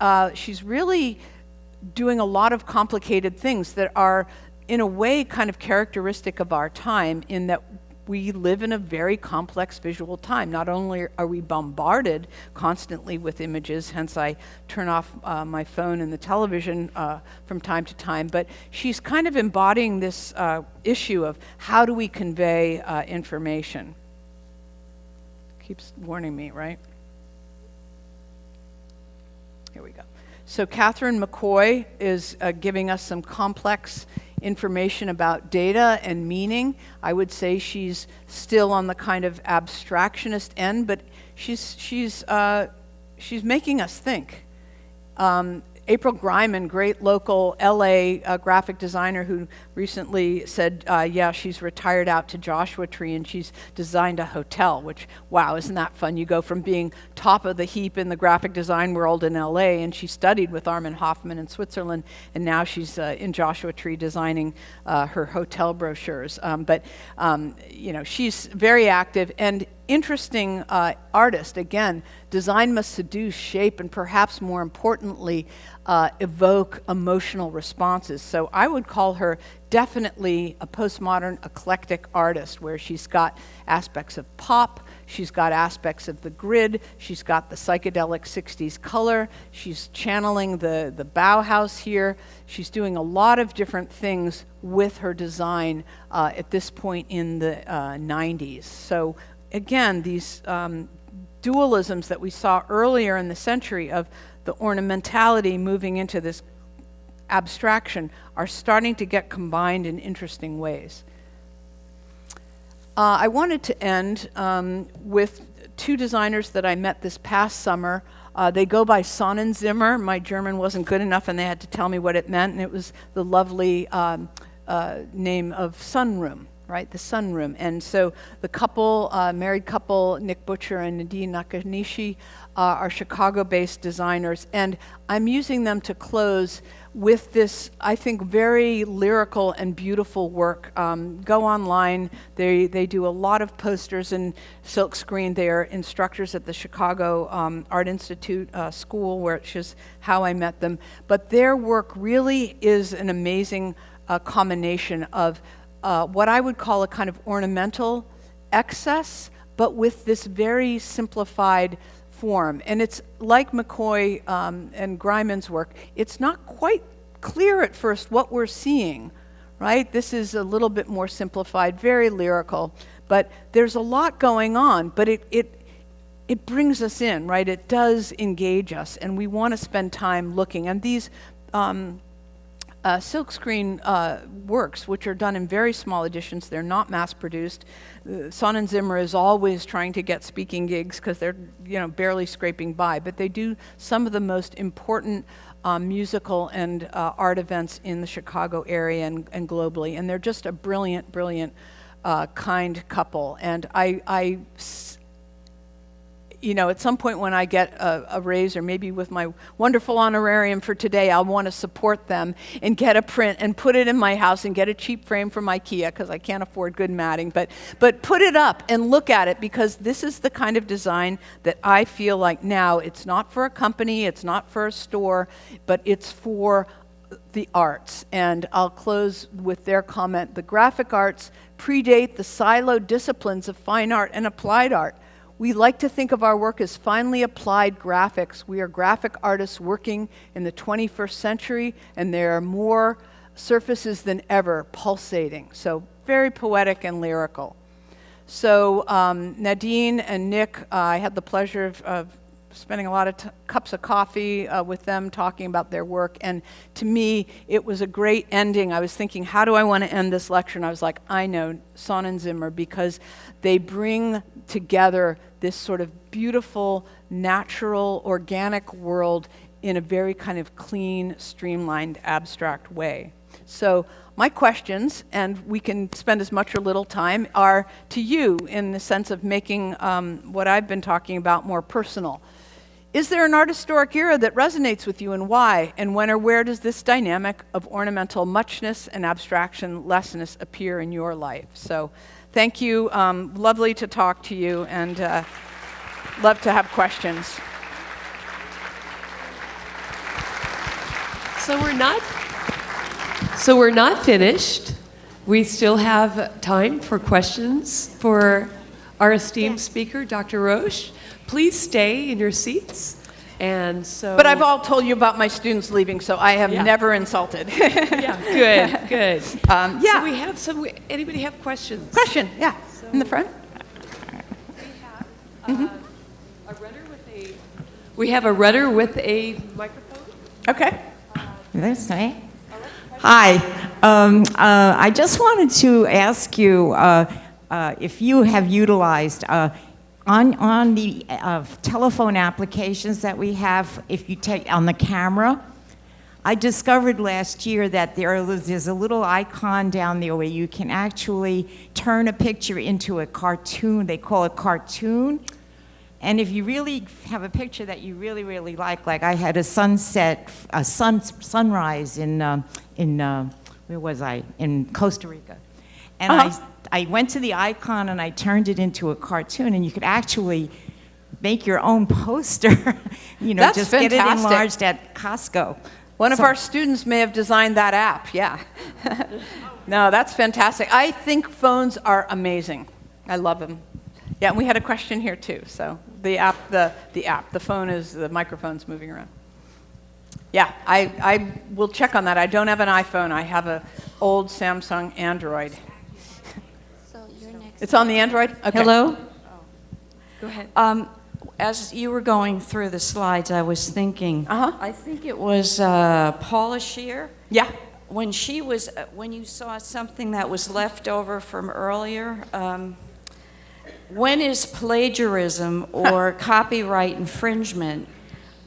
really doing a lot of complicated things that are, in a way, kind of characteristic of our time, in that we live in a very complex visual time. Not only are we bombarded constantly with images, hence I turn off my phone and the television from time to time, but she's kind of embodying this issue of how do we convey information. Keeps warning me, right? Here we go. So Catherine McCoy is giving us some complex information about data and meaning. I would say she's still on the kind of abstractionist end, but she's making us think. April Greiman, great local LA graphic designer who recently said, yeah, she's retired out to Joshua Tree and she's designed a hotel, which, wow, isn't that fun? You go from being top of the heap in the graphic design world in LA, and she studied with Armin Hoffman in Switzerland, and now she's in Joshua Tree designing her hotel brochures. But she's very active and interesting artist. Again, design must seduce, shape, and perhaps more importantly, evoke emotional responses. So I would call her definitely a postmodern eclectic artist, where she's got aspects of pop, she's got aspects of the grid, she's got the psychedelic 60s color, she's channeling the Bauhaus here, she's doing a lot of different things with her design at this point in the 90s. So again, these dualisms that we saw earlier in the century of the ornamentality moving into this abstraction are starting to get combined in interesting ways. I wanted to end with two designers that I met this past summer. They go by Sonnenzimmer. My German wasn't good enough and they had to tell me what it meant, and it was the lovely name of sunroom. Right, the sunroom. And so the couple, married couple, Nick Butcher and Nadine Nakanishi, are Chicago-based designers, and I'm using them to close with this, I think, very lyrical and beautiful work. Go online. They do a lot of posters and silkscreen. They are instructors at the Chicago Art Institute school, which is how I met them. But their work really is an amazing combination of what I would call a kind of ornamental excess, but with this very simplified form. And it's like McCoy and Greiman's work, it's not quite clear at first what we're seeing, right? This is a little bit more simplified, very lyrical, but there's a lot going on, but it brings us in, right? It does engage us, and we want to spend time looking. And these silkscreen works, which are done in very small editions, they're not mass-produced. Sonnenzimmer is always trying to get speaking gigs because they're barely scraping by, but they do some of the most important musical and art events in the Chicago area and globally, and they're just a brilliant, brilliant, kind couple. And I at some point when I get a raise, or maybe with my wonderful honorarium for today, I'll want to support them and get a print and put it in my house and get a cheap frame from IKEA because I can't afford good matting. But put it up and look at it, because this is the kind of design that I feel like now it's not for a company, it's not for a store, but it's for the arts. And I'll close with their comment: the graphic arts predate the siloed disciplines of fine art and applied art. We like to think of our work as finely applied graphics. We are graphic artists working in the 21st century, and there are more surfaces than ever pulsating. So very poetic and lyrical. So Nadine and Nick, I had the pleasure of spending a lot of cups of coffee with them talking about their work, and to me it was a great ending. I was thinking, how do I want to end this lecture? And I was like, I know, Sonnenzimmer, because they bring together this sort of beautiful, natural, organic world in a very kind of clean, streamlined, abstract way. So my questions, and we can spend as much or little time, are to you in the sense of making what I've been talking about more personal. Is there an art historic era that resonates with you, and why? And when or where does this dynamic of ornamental muchness and abstraction lessness appear in your life? So thank you. Lovely to talk to you, and love to have questions. So we're not finished. We still have time for questions for our esteemed speaker, Dr. Roche. Please stay in your seats. And so. But I've all told you about my students leaving, so I have never insulted. Yeah, good. Yeah. So we have some. Anybody have questions? Question, yeah, in the front. We have a rudder with a microphone. Okay. This way. Hi. I just wanted to ask you if you have utilized on the telephone applications that we have, if you take on the camera. I discovered last year that there's a little icon down there where you can actually turn a picture into a cartoon. They call it cartoon. And if you really have a picture that you really, really like I had a sunrise in where was I? In Costa Rica. And I went to the icon and I turned it into a cartoon, and you could actually make your own poster, That's just fantastic. get it enlarged at Costco. One of our students may have designed that app, yeah. No, that's fantastic. I think phones are amazing. I love them. Yeah, and we had a question here too. So the phone is, the microphone's moving around. Yeah, I will check on that. I don't have an iPhone. I have an old Samsung Android. So you're next. It's on the Android? Okay. Hello? Go ahead. As you were going through the slides, I was thinking, I think it was Paula Scheer. Yeah. When you saw something that was left over from earlier, when is plagiarism or copyright infringement,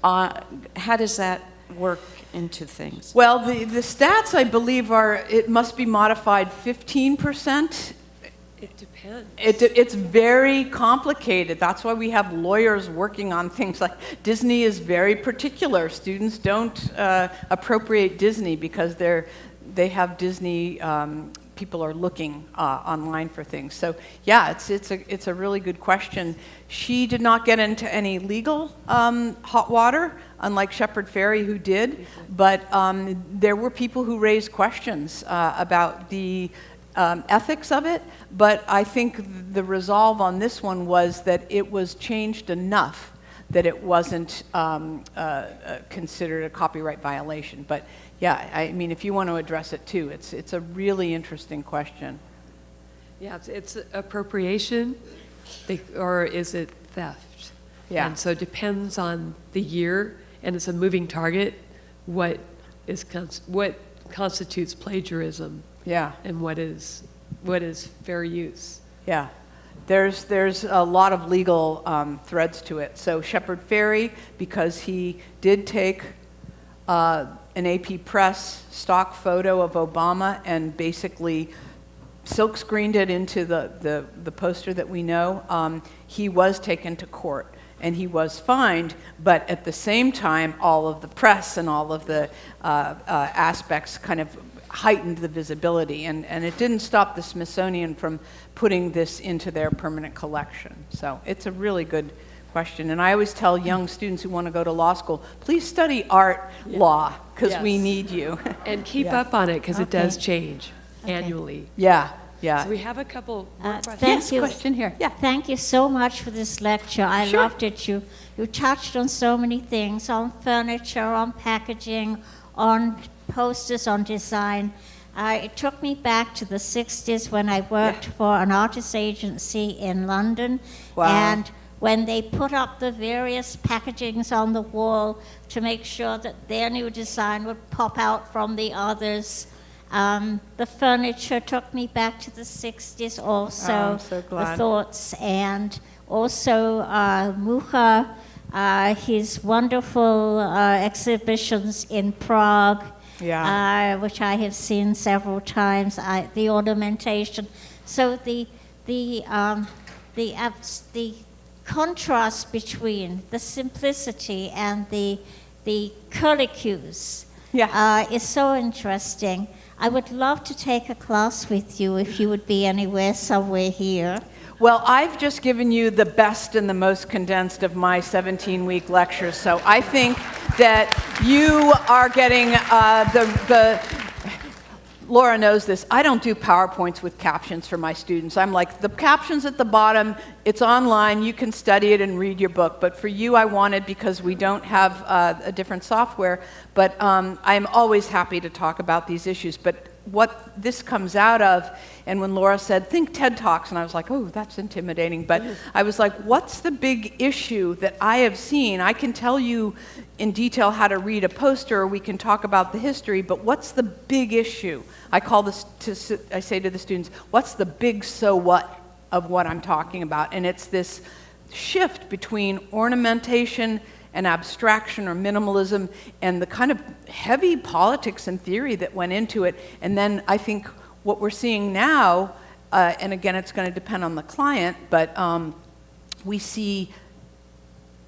how does that work into things? Well, the stats, I believe, are it must be modified 15%. It depends. It's very complicated. That's why we have lawyers working on things like Disney is very particular. Students don't appropriate Disney because they have Disney. People are looking online for things. So yeah, it's a really good question. She did not get into any legal hot water, unlike Shepard Fairey, who did. But there were people who raised questions about the ethics of it. But I think the resolve on this one was that it was changed enough that it wasn't considered a copyright violation. But yeah, I mean, if you want to address it too, it's a really interesting question. Yeah, it's appropriation, or is it theft? Yeah. And so it depends on the year, and it's a moving target. What constitutes plagiarism? Yeah. And what is fair use? Yeah. There's a lot of legal threads to it. So Shepard Fairey, because he did take an AP Press stock photo of Obama and basically silkscreened it into the poster that we know, he was taken to court and he was fined, but at the same time, all of the press and all of the aspects kind of heightened the visibility, and it didn't stop the Smithsonian from putting this into their permanent collection. So it's a really good question, and I always tell young students who want to go to law school, please study art law, because we need you. And keep up on it, because it does change annually. Yeah. Yeah. So we have a couple more questions. Thank Yes, you. question here. Yeah. Thank you so much for this lecture. I Sure. loved it. You touched on so many things, on furniture, on packaging, on posters, on design. It took me back to the 60s when I worked for an artist agency in London. Wow. And when they put up the various packagings on the wall to make sure that their new design would pop out from the others. The furniture took me back to the 60s also, I'm so glad. the thoughts, and also Mooka, his wonderful exhibitions in Prague, which I have seen several times, the ornamentation. So the contrast between the simplicity and the curlicues is so interesting. I would love to take a class with you if you would be anywhere, somewhere here. Well, I've just given you the best and the most condensed of my 17-week lectures, so I think that you are getting Laura knows this. I don't do PowerPoints with captions for my students. I'm like, the caption's at the bottom, it's online, you can study it and read your book. But for you, I wanted, because we don't have a different software, but I'm always happy to talk about these issues. But what this comes out of, and when Laura said, think TED Talks, and I was like, oh, that's intimidating. But I was like, what's the big issue that I have seen? I can tell you in detail how to read a poster, or we can talk about the history, but what's the big issue? I say to the students, what's the big so what of what I'm talking about? And it's this shift between ornamentation and abstraction or minimalism and the kind of heavy politics and theory that went into it. And then I think what we're seeing now, and again, it's going to depend on the client, but we see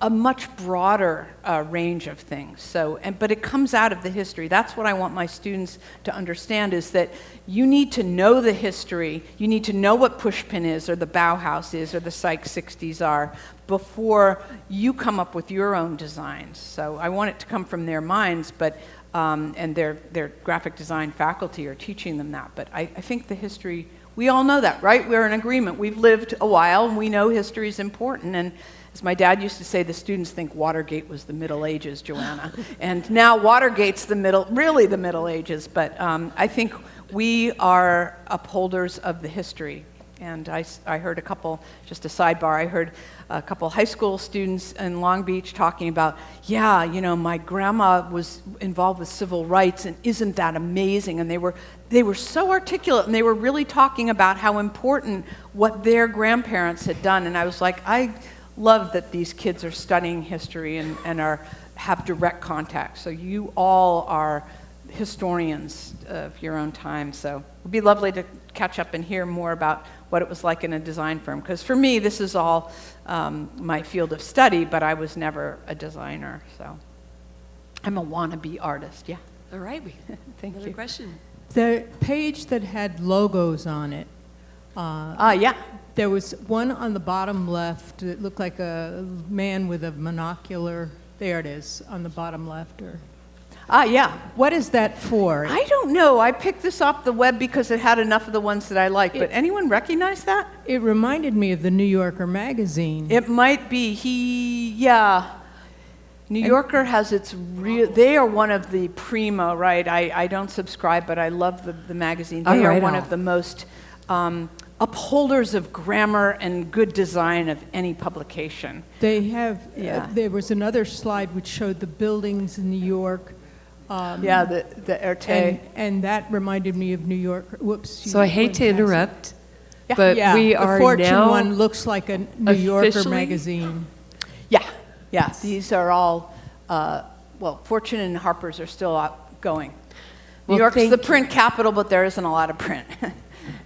a much broader range of things. But it comes out of the history. That's what I want my students to understand, is that you need to know the history, you need to know what pushpin is, or the Bauhaus is, or the Psych 60s are, before you come up with your own designs. So I want it to come from their minds, but and their graphic design faculty are teaching them that. But I think the history, we all know that, right? We're in agreement. We've lived a while, and we know history is important. And as my dad used to say, the students think Watergate was the Middle Ages, Joanna. And now Watergate's really the Middle Ages. But I think we are upholders of the history. And I heard a couple, just a sidebar, I heard a couple high school students in Long Beach talking about, yeah, you know, my grandma was involved with civil rights, and isn't that amazing? And they were so articulate, and they were really talking about how important what their grandparents had done. And I was like, I love that these kids are studying history and have direct contact. So you all are historians of your own time. So it would be lovely to catch up and hear more about what it was like in a design firm. Because for me, this is all my field of study, but I was never a designer. So I'm a wannabe artist, yeah. All right, Thank another you. question. The page that had logos on it, Yeah. there was one on the bottom left that looked like a man with a monocular. There it is, on the bottom left. Yeah. What is that for? I don't know. I picked this off the web because it had enough of the ones that I like. But anyone recognize that? It reminded me of the New Yorker magazine. It might be. New Yorker has its real, they are one of the primo, right? I don't subscribe, but I love the magazine. They are one of the most upholders of grammar and good design of any publication. They have, there was another slide which showed the buildings in New York. The Erte. And that reminded me of New York. Whoops. So I hate to interrupt, but Yeah, we the are Fortune now one looks like a New Yorker officially- magazine. Yeah, these are all, Fortune and Harper's are still going. New Well, York's thank the you. print capital, but there isn't a lot of print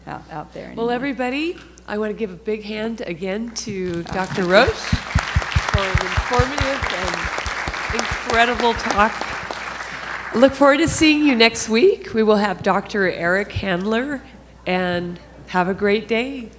out there anymore. Well, everybody, I want to give a big hand again to Dr. Roche for an informative and incredible talk. I look forward to seeing you next week. We will have Dr. Eric Handler, and have a great day.